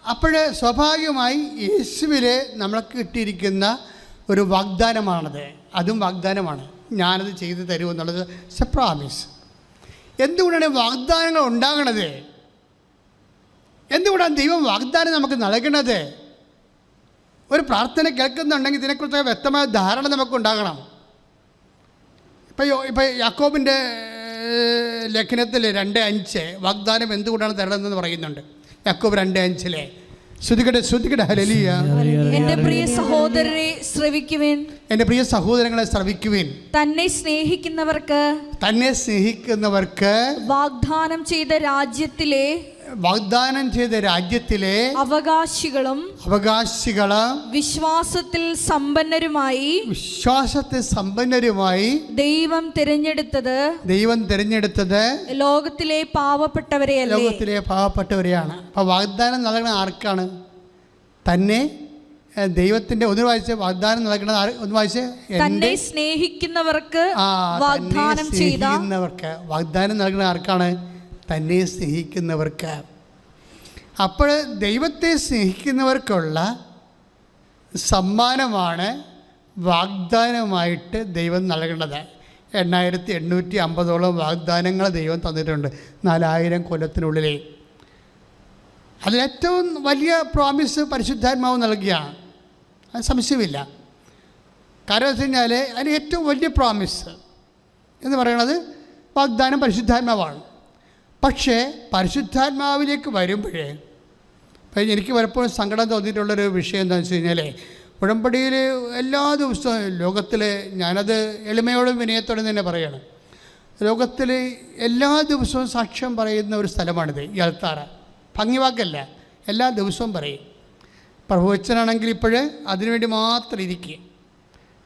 അപ്പോഴേ സ്വാഭാവികമായി യേശുവിലെ നമ്മൾക്ക് കിട്ടിയിരിക്കുന്ന ഒരു വാഗ്ദാനമാണത്. അതും വാഗ്ദാനമാണ്. ഞാനത് ചെയ്തു തരുമെന്നുള്ളത് ഇറ്റ്സ് എ പ്രോമിസ്. എന്തുകൊണ്ടാണ് വാഗ്ദാനങ്ങൾ ഉണ്ടാകണത്? എന്തുകൊണ്ടാണ് ദൈവം വാഗ്ദാനം നമുക്ക് നൽകണത്? ഒരു പ്രാർത്ഥന കേൾക്കുന്നുണ്ടെങ്കിൽ ഇതിനെക്കുറിച്ച് വ്യക്തമായ ധാരണ നമുക്കുണ്ടാകണം. ഇപ്പോൾ യാക്കോബിൻ്റെ ലേഖനത്തിൽ 2:5 വാഗ്ദാനം എന്തുകൊണ്ടാണ് തരണമെന്ന് പറയുന്നുണ്ട്. യാക്കോബ് 2:5 ശ്രുതികട്ടെ ഹല്ലേലൂയ. എന്റെ പ്രിയ സഹോദരരെ ശ്രവിക്കുവിൻ. എൻ്റെ പ്രിയ സഹോദരങ്ങളെ ശ്രവിക്കുവിൻ. തന്നെ സ്നേഹിക്കുന്നവർക്ക് വാഗ്ദാനം ചെയ്ത രാജ്യത്തിലെ അവകാശികളും വിശ്വാസത്തിൽ സമ്പന്നരുമായി ദൈവം തിരഞ്ഞെടുത്തത് ലോകത്തിലെ പാവപ്പെട്ടവരെയാണ്. അപ്പോൾ വാഗ്ദാനം നൽകുന്ന ആർക്കാണ്? തന്നെ ദൈവത്തിൻ്റെ ഒന്ന് വായിച്ച് വാഗ്ദാനം നൽകുന്നത് ഒന്ന് വായിച്ച് തന്നെ സ്നേഹിക്കുന്നവർക്ക് വാഗ്ദാനം നൽകുന്ന ആർക്കാണ്? തന്നെ സ്നേഹിക്കുന്നവർക്ക്. അപ്പോൾ ദൈവത്തെ സ്നേഹിക്കുന്നവർക്കുള്ള സമ്മാനമാണ് വാഗ്ദാനമായിട്ട് ദൈവം നൽകേണ്ടത്. 8850 വാഗ്ദാനങ്ങൾ ദൈവം തന്നിട്ടുണ്ട് 4000 കൊല്ലത്തിനുള്ളിലേ. അതിലേറ്റവും വലിയ പ്രോമിസ് പരിശുദ്ധാത്മാവ് നൽകിയാണ്, അത് സംശയമില്ല. കാരണം വെച്ച് കഴിഞ്ഞാൽ അതിന് ഏറ്റവും വലിയ പ്രോമിസ് എന്ന് പറയുന്നത് വാഗ്ദാനം പരിശുദ്ധാത്മാവാണ്. പക്ഷേ പരിശുദ്ധാത്മാവിലേക്ക് വരുമ്പോഴേ എനിക്ക് പലപ്പോഴും സങ്കടം തോന്നിയിട്ടുള്ളൊരു വിഷയം എന്താണെന്ന് വെച്ച് കഴിഞ്ഞാൽ, ഉടമ്പടിയിൽ എല്ലാ ദിവസവും ലോകത്തിൽ, ഞാനത് എളിമയോടും വിനയത്തോടും തന്നെ പറയുകയാണ്, ലോകത്തിൽ എല്ലാ ദിവസവും സാക്ഷ്യം പറയുന്ന ഒരു സ്ഥലമാണിത് ഈ അൾത്താറ. ഭംഗിവാക്കല്ല, എല്ലാ ദിവസവും പറയും. പ്രവചനാണെങ്കിൽ ഇപ്പോൾ അതിനുവേണ്ടി മാത്രം ഇരിക്കുക.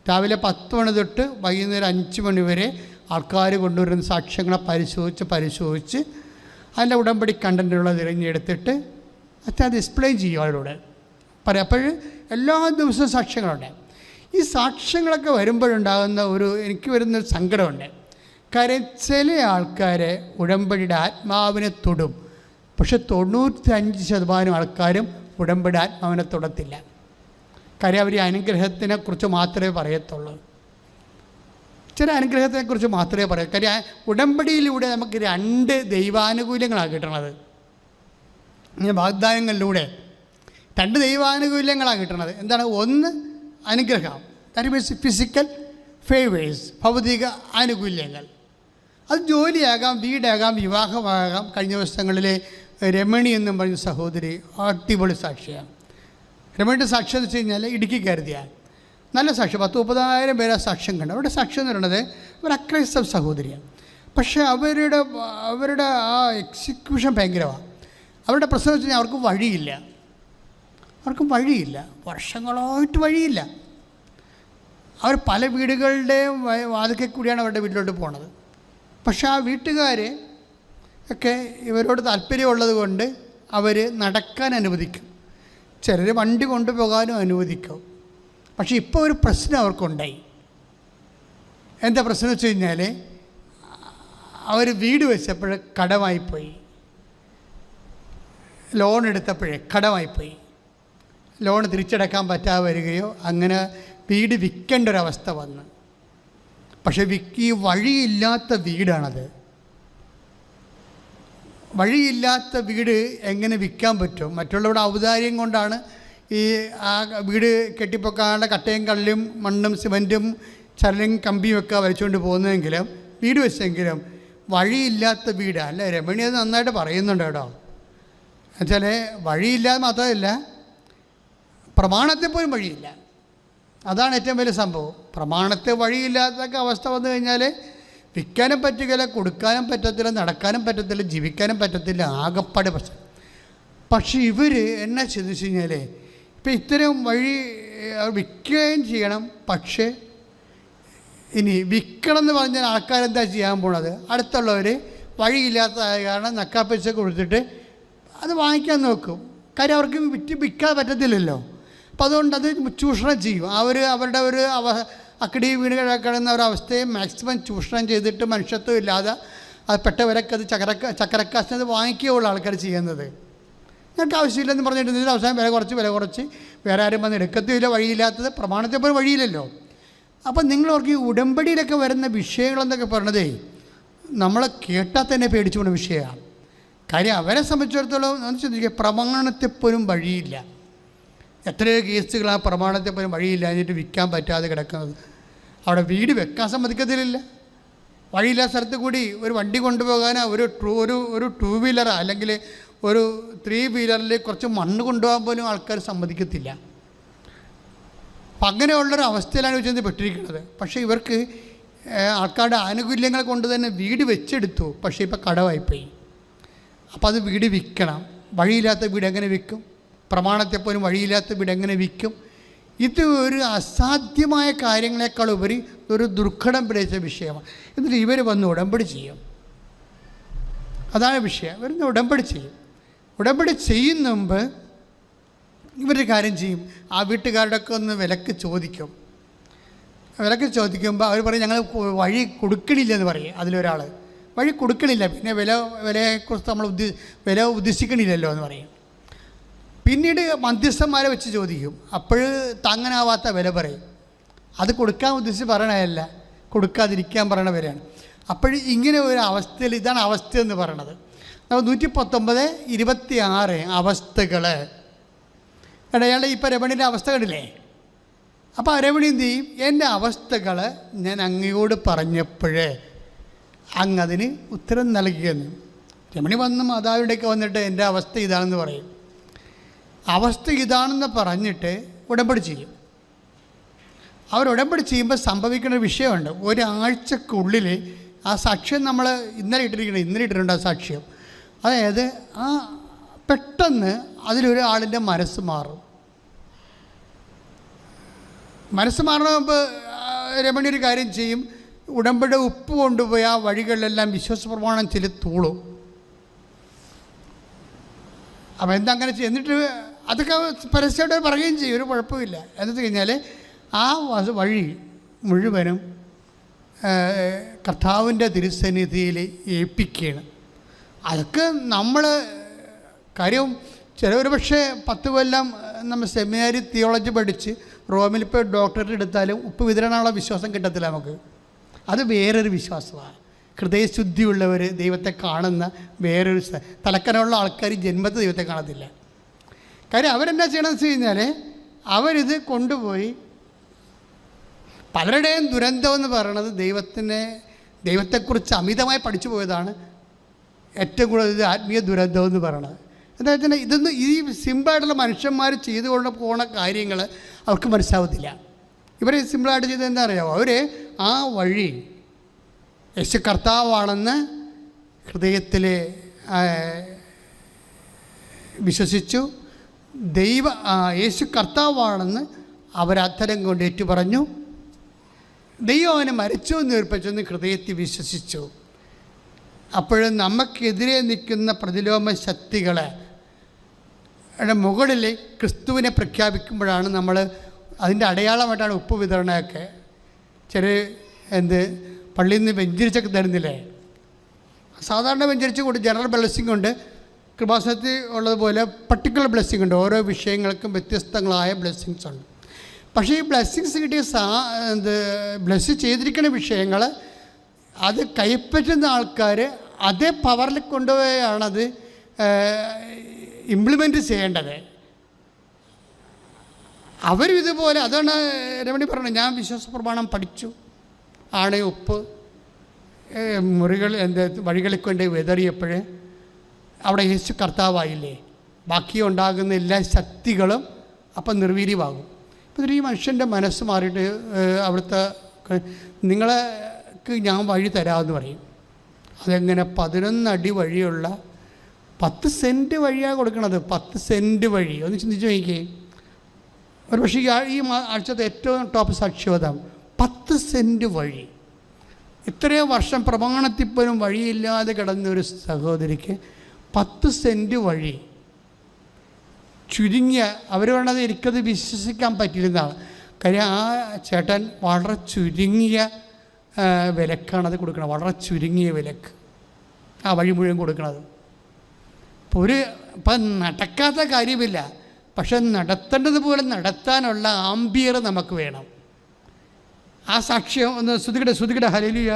രാവിലെ 10 മണി തൊട്ട് വൈകുന്നേരം 5 മണി വരെ ആൾക്കാർ കൊണ്ടുവരുന്ന സാക്ഷ്യങ്ങളെ പരിശോധിച്ച് അതിൻ്റെ ഉടമ്പടി കണ്ടൻറ്റുള്ള തിരഞ്ഞെടുത്തിട്ട് അത് ഡിസ്പ്ലേ ചെയ്യും അവരോട് പറയാം. അപ്പോൾ എല്ലാ ദിവസവും സാക്ഷ്യങ്ങളുണ്ട്. ഈ സാക്ഷ്യങ്ങളൊക്കെ വരുമ്പോഴുണ്ടാകുന്ന എനിക്ക് വരുന്നൊരു സങ്കടമുണ്ട്. കാര്യം ചില ആൾക്കാർ ഉടമ്പടിയുടെ ആത്മാവിനെ തൊടും, പക്ഷെ 95% ആൾക്കാരും ഉടമ്പടി ആത്മാവിനെ തൊടത്തില്ല. കാര്യം അവർ അനുഗ്രഹത്തിനെ കുറിച്ച് മാത്രമേ പറയത്തുള്ളൂ, ചില അനുഗ്രഹത്തെക്കുറിച്ച് മാത്രമേ പറയൂ. കാര്യം ഉടമ്പടിയിലൂടെ നമുക്ക് 2 ദൈവാനുകൂല്യങ്ങളാണ് കിട്ടണത്. വാഗ്ദാനങ്ങളിലൂടെ 2 ദൈവാനുകൂല്യങ്ങളാണ് കിട്ടണത്. എന്താണ്? ഒന്ന് അനുഗ്രഹം, ദാറ്റ് മീൻസ് ഫിസിക്കൽ ഫേവേഴ്സ്, ഭൗതിക ആനുകൂല്യങ്ങൾ. അത് ജോലിയാകാം, വീടാകാം, വിവാഹമാകാം. കഴിഞ്ഞ ദിവസങ്ങളിൽ രമണി എന്നും പറഞ്ഞ സഹോദരി അടിപൊളി സാക്ഷിയാണ്. രമണിയുടെ സാക്ഷ്യം എന്ന് വെച്ച് കഴിഞ്ഞാൽ ഇടുക്കിക്കാരുതിയാണ്, നല്ല സാക്ഷ്യം. 10-30,000 പേര് ആ സാക്ഷ്യം കണ്ടു. അവരുടെ സാക്ഷ്യം എന്ന് പറയുന്നത് ഒരു അക്രൈസ്തവ സഹോദരിയാണ്. പക്ഷേ അവരുടെ ആ എക്സിക്യൂഷൻ ഭയങ്കരമാണ്. അവരുടെ പ്രശ്നം വെച്ച് കഴിഞ്ഞാൽ അവർക്ക് വഴിയില്ല, വർഷങ്ങളായിട്ട് വഴിയില്ല. അവർ പല വീടുകളുടെയും വാതിൽക്കൽ കൂടിയാണ് അവരുടെ വീട്ടിലോട്ട് പോണത്. പക്ഷേ ആ വീട്ടുകാർ ഒക്കെ ഇവരോട് താല്പര്യമുള്ളത് കൊണ്ട് അവർ നടക്കാൻ അനുവദിക്കും, ചിലർ വണ്ടി കൊണ്ടുപോകാനും അനുവദിക്കും. പക്ഷേ ഇപ്പോൾ ഒരു പ്രശ്നം അവർക്കുണ്ടായി. എന്താ പ്രശ്നം വെച്ച് കഴിഞ്ഞാൽ, അവർ വീട് വെച്ചപ്പോൾ കടമായിപ്പോയി, ലോൺ എടുത്തപ്പോഴേ കടമായിപ്പോയി, ലോൺ തിരിച്ചടക്കാൻ പറ്റാതെ വരികയോ അങ്ങനെ വീട് വിൽക്കേണ്ട ഒരവസ്ഥ വന്നു. പക്ഷേ ഈ വഴിയില്ലാത്ത വീടാണത്. വഴിയില്ലാത്ത വീട് എങ്ങനെ വിൽക്കാൻ പറ്റും? മറ്റുള്ളവരുടെ ഔദാര്യം കൊണ്ടാണ് ഈ ആ വീട് കെട്ടിപ്പൊക്കാനുള്ള കട്ടയും കല്ലും മണ്ണും സിമൻറ്റും ചരലും കമ്പിയും ഒക്കെ വലിച്ചുകൊണ്ട് പോകുന്നതെങ്കിലും വീട് വെച്ചെങ്കിലും വഴിയില്ലാത്ത വീടാണ്. അല്ല, രമണി അത് നന്നായിട്ട് പറയുന്നുണ്ട് കേട്ടോ. എന്നുവെച്ചാൽ വഴിയില്ലാതെ മാത്രമല്ല, പ്രമാണത്തെ പോലും വഴിയില്ല. അതാണ് ഏറ്റവും വലിയ സംഭവം. പ്രമാണത്തെ വഴിയില്ലാത്തൊക്കെ അവസ്ഥ വന്നു കഴിഞ്ഞാൽ വിൽക്കാനും പറ്റുകയില്ല, കൊടുക്കാനും പറ്റത്തില്ല, നടക്കാനും പറ്റത്തില്ല, ജീവിക്കാനും പറ്റത്തില്ല, ആകപ്പാട് പ്രശ്നം. പക്ഷേ ഇവർ എന്നാ ചെയ്തെന്ന് വെച്ച് കഴിഞ്ഞാൽ ഇപ്പം ഇത്തരം വഴി വിൽക്കുകയും ചെയ്യണം. പക്ഷേ ഇനി വിൽക്കണം എന്ന് പറഞ്ഞാൽ ആൾക്കാരെന്താ ചെയ്യാൻ പോണത്? അടുത്തുള്ളവർ വഴിയില്ലാത്തതായ കാരണം നക്കാപ്പൈസ കൊടുത്തിട്ട് അത് വാങ്ങിക്കാൻ നോക്കും. കാര്യം അവർക്ക് വിൽക്കാൻ പറ്റത്തില്ലല്ലോ. അപ്പം അതുകൊണ്ട് അത് ചൂഷണം ചെയ്യും. അവരുടെ ഒരു അക്കടി വീണ് കിടക്കുന്ന ഒരവസ്ഥയെ മാക്സിമം ചൂഷണം ചെയ്തിട്ട് മനുഷ്യത്വം ഇല്ലാതെ അത് പെട്ടവരൊക്കെ അത് ചക്കരക്കാശിനത് വാങ്ങിക്കുകയുള്ള ആൾക്കാർ ചെയ്യുന്നത്. ഞങ്ങൾക്ക് ആവശ്യമില്ലെന്ന് പറഞ്ഞിട്ട് ഇതിൻ്റെ അവസാനം വില കുറച്ച് വേറെ ആരും വന്ന് എടുക്കത്തുമില്ല. വഴിയില്ലാത്തത് പ്രമാണത്തെ പോലെ വഴിയില്ലല്ലോ. അപ്പം നിങ്ങളവർക്ക് ഈ ഉടമ്പടിയിലൊക്കെ വരുന്ന വിഷയങ്ങളെന്നൊക്കെ പറഞ്ഞതേ നമ്മളെ കേട്ടാൽ തന്നെ പേടിച്ചു പോകുന്ന വിഷയമാണ്. കാര്യം അവരെ സംബന്ധിച്ചിടത്തോളം ഒന്ന് ചിന്തിക്കുക, പ്രമാണത്തെപ്പോലും വഴിയില്ല. എത്രയോ കേസുകളാണ് പ്രമാണത്തെപ്പോലും വഴിയില്ല എന്നിട്ട് വിൽക്കാൻ പറ്റാതെ കിടക്കുന്നത്. അവിടെ വീട് വെക്കാൻ സമ്മതിക്കത്തില്ല. വഴിയില്ലാത്ത സ്ഥലത്ത് കൂടി ഒരു വണ്ടി കൊണ്ടുപോകാനോ ഒരു 2 വീലറോ അല്ലെങ്കിൽ ഒരു 3 വീലറിൽ കുറച്ച് മണ്ണ് കൊണ്ടുപോകാൻ പോലും ആൾക്കാർ സമ്മതിക്കത്തില്ല. അപ്പം അങ്ങനെയുള്ളൊരു അവസ്ഥയിലാണ് ചെന്ന് പെട്ടിരിക്കുന്നത്. പക്ഷേ ഇവർക്ക് ആൾക്കാരുടെ ആനുകൂല്യങ്ങൾ കൊണ്ട് തന്നെ വീട് വെച്ചെടുത്തു. പക്ഷേ ഇപ്പോൾ കടവായിപ്പോയി. അപ്പോൾ അത് വീട് വിൽക്കണം. വഴിയില്ലാത്ത വീട് എങ്ങനെ വിൽക്കും? പ്രമാണത്തെപ്പോലും വഴിയില്ലാത്ത വീട് എങ്ങനെ വിൽക്കും? ഇത് ഒരു അസാധ്യമായ കാര്യങ്ങളെക്കാൾ ഉപരി ഒരു ദുർഘടം പിടിച്ച വിഷയമാണ്. എന്നിട്ട് ഇവർ വന്ന് ഉടമ്പടി ചെയ്യും. അതാണ് വിഷയം. ഇവർ ഉടമ്പടി ചെയ്യും. ഉടമ്പടി ചെയ്യുന്ന മുമ്പ് ഇവരൊരു കാര്യം ചെയ്യും. ആ വീട്ടുകാരുടെയൊക്കെ ഒന്ന് വിലക്ക് ചോദിക്കും. വിലക്ക് ചോദിക്കുമ്പോൾ അവർ പറയും ഞങ്ങൾ വഴി കൊടുക്കണില്ലെന്ന് പറയും. അതിലൊരാൾ വഴി കൊടുക്കണില്ല, പിന്നെ വിലയെക്കുറിച്ച് നമ്മൾ വില ഉദ്ദേശിക്കണില്ലല്ലോ എന്ന് പറയും. പിന്നീട് മധ്യസ്ഥന്മാരെ വെച്ച് ചോദിക്കും. അപ്പോൾ താങ്ങാനാവാത്ത വില പറയും. അത് കൊടുക്കാൻ ഉദ്ദേശിച്ച് പറയണതല്ല, കൊടുക്കാതിരിക്കാൻ പറയണ വിലയാണ്. അപ്പോൾ ഇങ്ങനെ ഒരു അവസ്ഥയിൽ ഇതാണ് അവസ്ഥ എന്ന് പറയണത്. നമ്മൾ 119:26 അവസ്ഥകൾ. ഇടയാളുടെ ഇപ്പോൾ രമണിൻ്റെ അവസ്ഥ കണ്ടില്ലേ? അപ്പോൾ രമണി എന്ത് ചെയ്യും? എൻ്റെ അവസ്ഥകൾ ഞാൻ അങ്ങയോട് പറഞ്ഞപ്പോഴേ അങ്ങതിന് ഉത്തരം നൽകിയെന്ന്. രമണി വന്ന് മാതാവിൻ്റെയൊക്കെ വന്നിട്ട് എൻ്റെ അവസ്ഥ ഇതാണെന്ന് പറയും. അവസ്ഥ ഇതാണെന്ന് പറഞ്ഞിട്ട് ഉടമ്പടി ചെയ്യും. അവർ ഉടമ്പടി ചെയ്യുമ്പോൾ സംഭവിക്കുന്ന വിഷയമുണ്ട്. ഒരാഴ്ചക്കുള്ളിൽ ആ സാക്ഷ്യം നമ്മൾ ഇന്നലെ ഇട്ടിട്ടുണ്ട് ആ സാക്ഷ്യം. അതായത് ആ പെട്ടെന്ന് അതിലൊരാളിൻ്റെ മനസ്സ് മാറും. മനസ്സ് മാറുന്ന മുമ്പ് രമണി ഒരു കാര്യം ചെയ്യും. ഉടമ്പടി ഉപ്പ് കൊണ്ടുപോയി ആ വഴികളിലെല്ലാം വിശ്വാസപ്രമാണം ചെലുത്തൂളും. അപ്പം എന്താ അങ്ങനെ ചെയ്യും? എന്നിട്ട് അതൊക്കെ പരസ്യമായിട്ട് പറയുകയും ചെയ്യും, ഒരു കുഴപ്പമില്ല. എന്നിട്ട് കഴിഞ്ഞാൽ ആ വഴി മുഴുവനും കർത്താവിൻ്റെ തിരുസന്നിധിയിൽ ഏൽപ്പിക്കുകയാണ്. അതൊക്കെ നമ്മൾ കാര്യം ചിലവർ പക്ഷേ 10 കൊല്ലം നമ്മൾ സെമിനാരി തിയോളജി പഠിച്ച് റോമിൽ ഇപ്പോൾ ഡോക്ടറേറ്റ് എടുത്താലും ഉപ്പ് വിതരണമുള്ള വിശ്വാസം കിട്ടത്തില്ല നമുക്ക്. അത് വേറൊരു വിശ്വാസമാണ്. ഹൃദയശുദ്ധിയുള്ളവർ ദൈവത്തെ കാണുന്ന വേറൊരു തലക്കനമുള്ള ആൾക്കാർ ജന്മത്തെ ദൈവത്തെ കാണത്തില്ല. കാര്യം അവരെന്നാ ചെയ്യണമെന്ന് വെച്ച് കഴിഞ്ഞാൽ അവരിത് കൊണ്ടുപോയി പലരുടെയും ദുരന്തം എന്ന് പറയണത് ദൈവത്തെക്കുറിച്ച് അമിതമായി പഠിച്ചു പോയതാണ് ഏറ്റവും കൂടുതൽ ആത്മീയ ദുരന്തം എന്ന് പറയണത്. എന്താ വെച്ചാൽ ഇതൊന്നും ഈ സിമ്പിളായിട്ടുള്ള മനുഷ്യന്മാർ ചെയ്തുകൊണ്ട് പോണ കാര്യങ്ങൾ അവർക്ക് മനസ്സിലാവത്തില്ല. ഇവർ സിമ്പിളായിട്ട് ചെയ്തത് എന്താ അറിയാമോ? അവർ ആ വഴി യേശു കർത്താവാണെന്ന് ഹൃദയത്തിൽ വിശ്വസിച്ചു. യേശു കർത്താവാണെന്ന് അവരധരം കൊണ്ട് ഏറ്റുപറഞ്ഞു. ദൈവം അവനെ മരിച്ചു എന്ന് ഏർപ്പിച്ചെന്ന് ഹൃദയത്തിൽ വിശ്വസിച്ചു. അപ്പോഴും നമുക്കെതിരെ നിൽക്കുന്ന പ്രതിലോമ ശക്തികളെ മുകളിൽ ക്രിസ്തുവിനെ പ്രഖ്യാപിക്കുമ്പോഴാണ് നമ്മൾ അതിൻ്റെ അടയാളമായിട്ടാണ് ഉപ്പ് വിതരണമൊക്കെ. പള്ളിയിൽ നിന്ന് വെഞ്ചരിച്ചൊക്കെ തരുന്നില്ലേ? സാധാരണ വെഞ്ചരിച്ച് കൊണ്ട് ജനറൽ ബ്ലെസ്സിങ് ഉണ്ട്. കൃപാസനത്തിൽ ഉള്ളതുപോലെ പർട്ടിക്കുലർ ബ്ലെസ്സിങ് ഉണ്ട്. ഓരോ വിഷയങ്ങൾക്കും വ്യത്യസ്തങ്ങളായ ബ്ലെസ്സിങ്സ് ഉണ്ട്. പക്ഷേ ഈ ബ്ലെസ്സിങ്സ് കിട്ടിയ ബ്ലെസ് ചെയ്തിരിക്കുന്ന വിഷയങ്ങൾ അത് കൈപ്പറ്റുന്ന ആൾക്കാർ അതേ പവറിൽ കൊണ്ടുപോയാണത് ഇംപ്ലിമെൻറ്റ് ചെയ്യേണ്ടത്. അവരും ഇതുപോലെ അതാണ് രമണി പറഞ്ഞത്. ഞാൻ വിശ്വാസപ്രമാണം പഠിച്ചു, ആണ് ഉപ്പ് വഴികളിൽ കൊണ്ട് വിതറിയപ്പോഴേ അവിടെ യേശു കർത്താവായില്ലേ? ബാക്കി ഉണ്ടാകുന്ന എല്ലാ ശക്തികളും അപ്പം നിർവീര്യമാകും. ഇപ്പം ഈ മനുഷ്യൻ്റെ മനസ്സ് മാറിയിട്ട് അവിടുത്തെ നിങ്ങൾക്ക് ഞാൻ വഴി തരാമെന്ന് പറയും. അതെങ്ങനെ? 11 അടി വഴിയുള്ള 10 സെൻറ്റ് വഴിയാണ് കൊടുക്കണത്. 10 സെൻറ്റ് വഴി ഒന്ന് ചിന്തിച്ച് നോക്കിയേ. ഒരു പക്ഷേ ഈ ആഴ്ചത്തെ ഏറ്റവും ടോപ്പ് സാക്ഷ്യവതം 10 സെൻറ്റ് വഴി. ഇത്രയും വർഷം പ്രമാണത്തിപ്പോലും വഴിയില്ലാതെ കിടന്നൊരു സഹോദരിക്ക് 10 സെൻറ്റ് വഴി ചുരുങ്ങിയ അവർ വേണത് എനിക്കത് വിശ്വസിക്കാൻ പറ്റിയിരുന്നതാണ്. കാര്യം ആ ചേട്ടൻ വളരെ ചുരുങ്ങിയ വിലക്കാണത് കൊടുക്കണം. വളരെ ചുരുങ്ങിയ വിലക്ക് ആ വഴി മുഴുവൻ കൊടുക്കണത്. ഇപ്പം നടക്കാത്ത കാര്യമില്ല, പക്ഷെ നടത്തേണ്ടതുപോലെ നടത്താനുള്ള ആംബിയർ നമുക്ക് വേണം. ആ സാക്ഷ്യം ഒന്ന് ശ്രുതികട ഹല്ലേലൂയ.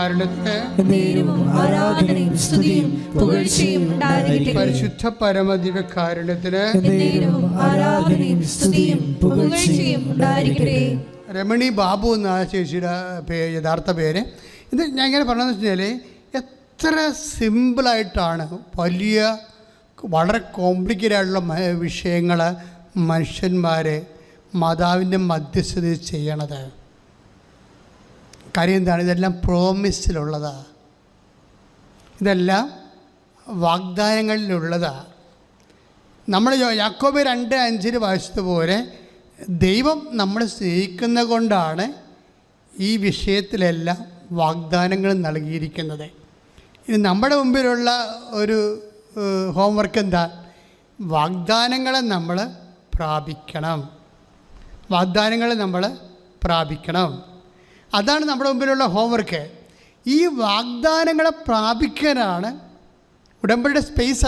കാരുണ്യത്തിന് എന്നേരവും ആരാധനയും സ്തുതിയും പുകഴ്ചയും ഉണ്ടായിരിക്കട്ടെ. പരിശുദ്ധ പരമദിവ്യ കാരുണ്യത്തിന് എന്നേരവും ആരാധനയും സ്തുതിയും പുകഴ്ചയും ഉണ്ടായിരിക്കട്ടെ. രമണി ബാബു എന്നാണ് ചേച്ചിയുടെ യഥാർത്ഥ പേര്. ഇത് ഞാൻ ഇങ്ങനെ പറഞ്ഞതെന്ന് വെച്ച് കഴിഞ്ഞാൽ എത്ര സിമ്പിളായിട്ടാണ് വളരെ കോംപ്ലിക്കേറ്റഡ് ആയിട്ടുള്ള വിഷയങ്ങൾ മനുഷ്യന്മാർ മാതാവിൻ്റെ മധ്യസ്ഥതയിൽ ചെയ്യണത്. കാര്യം എന്താണ്? ഇതെല്ലാം പ്രോമിസിലുള്ളതാണ്, ഇതെല്ലാം വാഗ്ദാനങ്ങളിലുള്ളതാണ്. നമ്മൾ യാക്കോബ് 2:5 വായിച്ചതുപോലെ ദൈവം നമ്മളെ സ്നേഹിക്കുന്ന കൊണ്ടാണ് ഈ വിഷയത്തിലെല്ലാം വാഗ്ദാനങ്ങൾ നൽകിയിരിക്കുന്നത്. ഇനി നമ്മുടെ മുമ്പിലുള്ള ഒരു ഹോംവർക്ക് എന്താ? വാഗ്ദാനങ്ങളെ നമ്മൾ പ്രാപിക്കണം. വാഗ്ദാനങ്ങളെ നമ്മൾ പ്രാപിക്കണം. അതാണ് നമ്മുടെ മുമ്പിലുള്ള ഹോംവർക്ക്. ഈ വാഗ്ദാനങ്ങളെ പ്രാപിക്കാനാണ് ഉടമ്പടിയുടെ സ്പേസ്.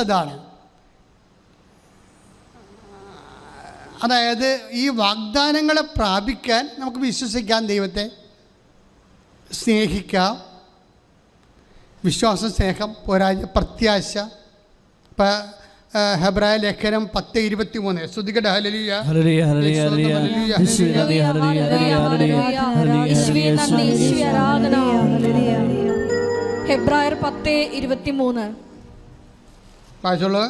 അതായത് ഈ വാഗ്ദാനങ്ങളെ പ്രാപിക്കാൻ നമുക്ക് വിശ്വസിക്കാം, ദൈവത്തെ സ്നേഹിക്കാം. വിശ്വാസം, സ്നേഹം, പോരായ്മ, പ്രത്യാശ. ഇപ്പം ഹെബ്രായ ലേഖനം 10:23 സ്തുതിക്കട്ടെ. ഹല്ലേലൂയ, ഹല്ലേലൂയ, ഹല്ലേലൂയ, ഹല്ലേലൂയ, യേശുവേ നന്ദി, ഹല്ലേലൂയ, ഹല്ലേലൂയ, യേശുവേ നന്ദി, യേശുവേ ആരാധന. ഹെബ്രായർ 10:23 വായിച്ചോളൂ.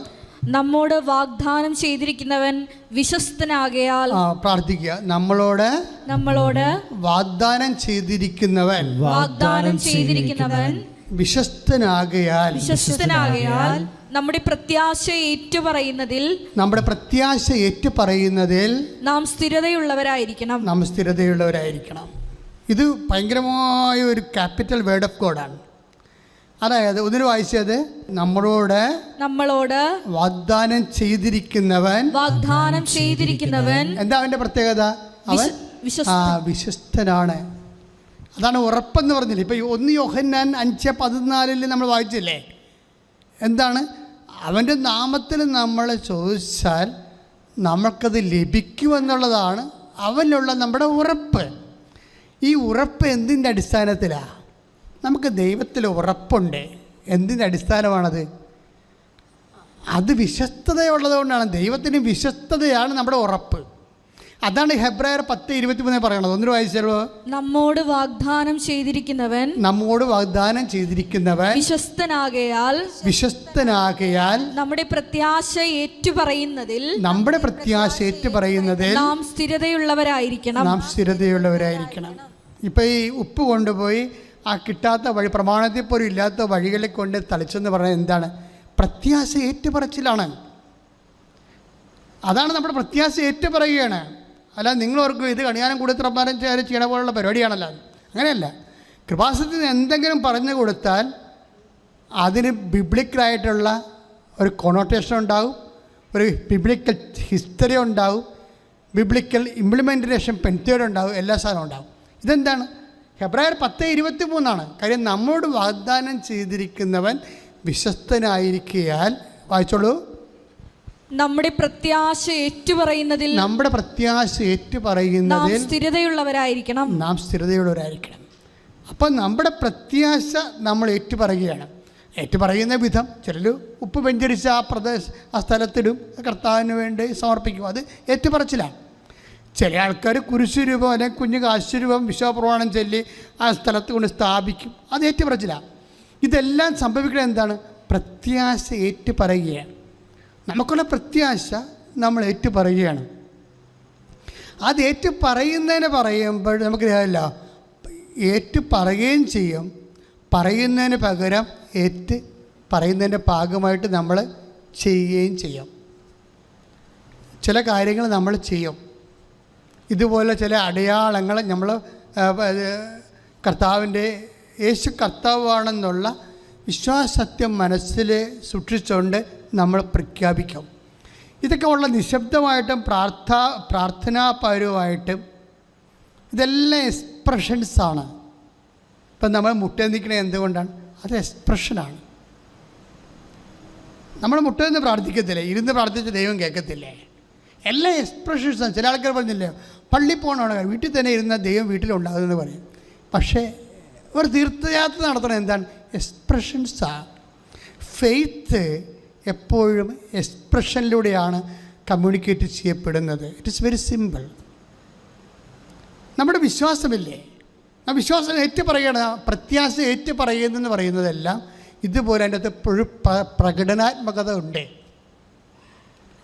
നമ്മോട് വാഗ്ദാനം ചെയ്തിരിക്കുന്നവൻ വിശ്വസ്തനാകയാൽ. പ്രാർത്ഥിക്കുക. നമ്മളോട് വാഗ്ദാനം ചെയ്തിരിക്കുന്നവൻ വിശ്വസ്തനാകയാൽ നമ്മുടെ പ്രത്യാശ ഏറ്റുപറയുന്നതിൽ നാം സ്ഥിരതയുള്ളവരായിരിക്കണം. ഇത് ഭയങ്കരമായ ഒരു ക്യാപിറ്റൽ വേർഡ് ഓഫ് ഗോഡാണ്. അതായത് ഒന്നിനു വായിച്ചത് നമ്മളോട് വാഗ്ദാനം ചെയ്തിരിക്കുന്നവൻ എന്താ അവൻ്റെ പ്രത്യേകത? അവൻ വിശ്വസ്തനാണ്. അതാണ് ഉറപ്പെന്ന് പറഞ്ഞില്ലേ. ഇപ്പം 1 യോഹന്നാൻ 5:14 നമ്മൾ വായിച്ചില്ലേ? എന്താണ്? അവൻ്റെ നാമത്തിൽ നമ്മൾ ചോദിച്ചാൽ നമ്മൾക്കത് ലഭിക്കുമെന്നുള്ളതാണ് അവനുള്ള നമ്മുടെ ഉറപ്പ്. ഈ ഉറപ്പ് എന്തിൻ്റെ അടിസ്ഥാനത്തിലാണ്? നമുക്ക് ദൈവത്തിൽ ഉറപ്പുണ്ട്. എന്തിൻ്റെ അടിസ്ഥാനമാണത്? അത് വിശ്വസ്തതയുള്ളത് കൊണ്ടാണ്. ദൈവത്തിന് വിശ്വസ്തതയാണ് നമ്മുടെ ഉറപ്പ്. അതാണ് ഹെബ്രായർ 10:23 പറയണത്. ഒന്നിനു വായിച്ചല്ലോ. നമ്മോട് വാഗ്ദാനം ചെയ്തിരിക്കുന്നവൻ വിശ്വസ്തനാകയാൽ നമ്മുടെ പ്രത്യാശ ഏറ്റുപറയുന്നതിൽ നാം സ്ഥിരതയുള്ളവരായിരിക്കണം. ഇപ്പം ഈ ഉപ്പ് കൊണ്ടുപോയി ആ കിട്ടാത്ത വഴി, പ്രമാണത്തിൽ പോലും ഇല്ലാത്ത വഴികളിൽ കൊണ്ട് തളിച്ചെന്ന് പറഞ്ഞാൽ എന്താണ്? പ്രത്യാശ ഏറ്റുപറച്ചിലാണ്. അതാണ് നമ്മുടെ പ്രത്യാശ ഏറ്റുപറയുകയാണ്. അല്ല നിങ്ങൾ ഓർക്കും ഇത് കണിയാനം കൂടത്തിറപ്പാരം ചെയ്യണ പോലുള്ള പരിപാടിയാണല്ലോ. അങ്ങനെയല്ല. കൃപാസനത്തിൽ എന്തെങ്കിലും പറഞ്ഞു കൊടുത്താൽ അതിന് ബിബ്ലിക്കലായിട്ടുള്ള ഒരു കൊണോട്ടേഷൻ ഉണ്ടാകും, ഒരു ബിബ്ലിക്കൽ ഹിസ്റ്ററി ഉണ്ടാകും, ബിബ്ലിക്കൽ ഇംപ്ലിമെൻറ്റേഷൻ പെൻറ്റേഡ് ഉണ്ടാകും, എല്ലാ സാധനവും ഉണ്ടാകും. ഇതെന്താണ്? ഹെബ്രായർ 10:23 കാര്യം നമ്മോട് വാഗ്ദാനം ചെയ്തിരിക്കുന്നവൻ വിശ്വസ്തനായിരിക്കയാൽ. വായിച്ചോളൂ. നമ്മുടെ പ്രത്യാശ ഏറ്റുപറയുന്നതിൽ നാം സ്ഥിരതയുള്ളവരായിരിക്കണം. അപ്പം നമ്മുടെ പ്രത്യാശ നമ്മൾ ഏറ്റുപറയുകയാണ്. ഏറ്റുപറയുന്ന വിധം ചിലർ ഉപ്പ് വെഞ്ചരിച്ച് ആ സ്ഥലത്തിടും, കർത്താവിന് വേണ്ടി സമർപ്പിക്കും. അത് ഏറ്റുപറച്ചിലാണ്. ചില ആൾക്കാർ കുരിശ് രൂപം അല്ലെങ്കിൽ കുഞ്ഞു കാശ് രൂപം വിശ്വപ്രമാണം ചൊല്ലി ആ സ്ഥലത്ത് കൊണ്ട് സ്ഥാപിക്കും. അത് ഏറ്റുപറച്ചിലാണ്. ഇതെല്ലാം സംഭവിക്കുന്നത് എന്താണ്? പ്രത്യാശ ഏറ്റുപറയുകയാണ്. നമുക്കുള്ള പ്രത്യാശ നമ്മൾ ഏറ്റുപറയുകയാണ്. അത് ഏറ്റുപറയുന്നതിന് പറയുമ്പോൾ നമുക്കറിയാമല്ല, ഏറ്റുപറയുകയും ചെയ്യും. പറയുന്നതിന് പകരം പറയുന്നതിൻ്റെ ഭാഗമായിട്ട് നമ്മൾ ചെയ്യുകയും ചെയ്യും. ചില കാര്യങ്ങൾ നമ്മൾ ചെയ്യും. ഇതുപോലെ ചില അടയാളങ്ങൾ നമ്മൾ കർത്താവിൻ്റെ യേശു കർത്താവാണെന്നുള്ള വിശ്വാസത്യം മനസ്സിൽ സൂക്ഷിച്ചുകൊണ്ട് നമ്മൾ പ്രഖ്യാപിക്കും. ഇതൊക്കെ ഉള്ള നിശബ്ദമായിട്ടും പ്രാർത്ഥനാപരമായിട്ടും ഇതെല്ലാം എക്സ്പ്രഷൻസാണ്. ഇപ്പം നമ്മൾ മുട്ടേന്നിക്കണേ എന്തുകൊണ്ടാണ്? അത് എക്സ്പ്രഷനാണ്. നമ്മൾ മുട്ടേന്ന് പ്രാർത്ഥിക്കത്തില്ലേ? ഇരുന്ന് പ്രാർത്ഥിച്ച ദൈവം കേൾക്കത്തില്ലേ? എല്ലാം എക്സ്പ്രഷൻസാണ്. ചില ആൾക്കാർ പറഞ്ഞില്ലേ, പള്ളി പോകണമാണ്, വീട്ടിൽ തന്നെ ഇരുന്ന ദൈവം വീട്ടിലുണ്ടാകുമെന്ന് പറയും. പക്ഷേ ഒരു തീർത്ഥയാത്ര നടത്തണം എന്താണ്? എക്സ്പ്രഷൻസാണ്. ഫെയ്ത്ത് എപ്പോഴും എക്സ്പ്രഷനിലൂടെയാണ് കമ്മ്യൂണിക്കേറ്റ് ചെയ്യപ്പെടുന്നത്. It is very simple. നമ്മുടെ വിശ്വാസമില്ലേ, ആ വിശ്വാസം ഏറ്റു പറയണം, പ്രത്യാശ ഏറ്റു പറയുന്നെന്ന് പറയുന്നതെല്ലാം ഇതുപോലെ അതിൻ്റെ അകത്ത് എപ്പോഴും പ്രകടനാത്മകത ഉണ്ട്.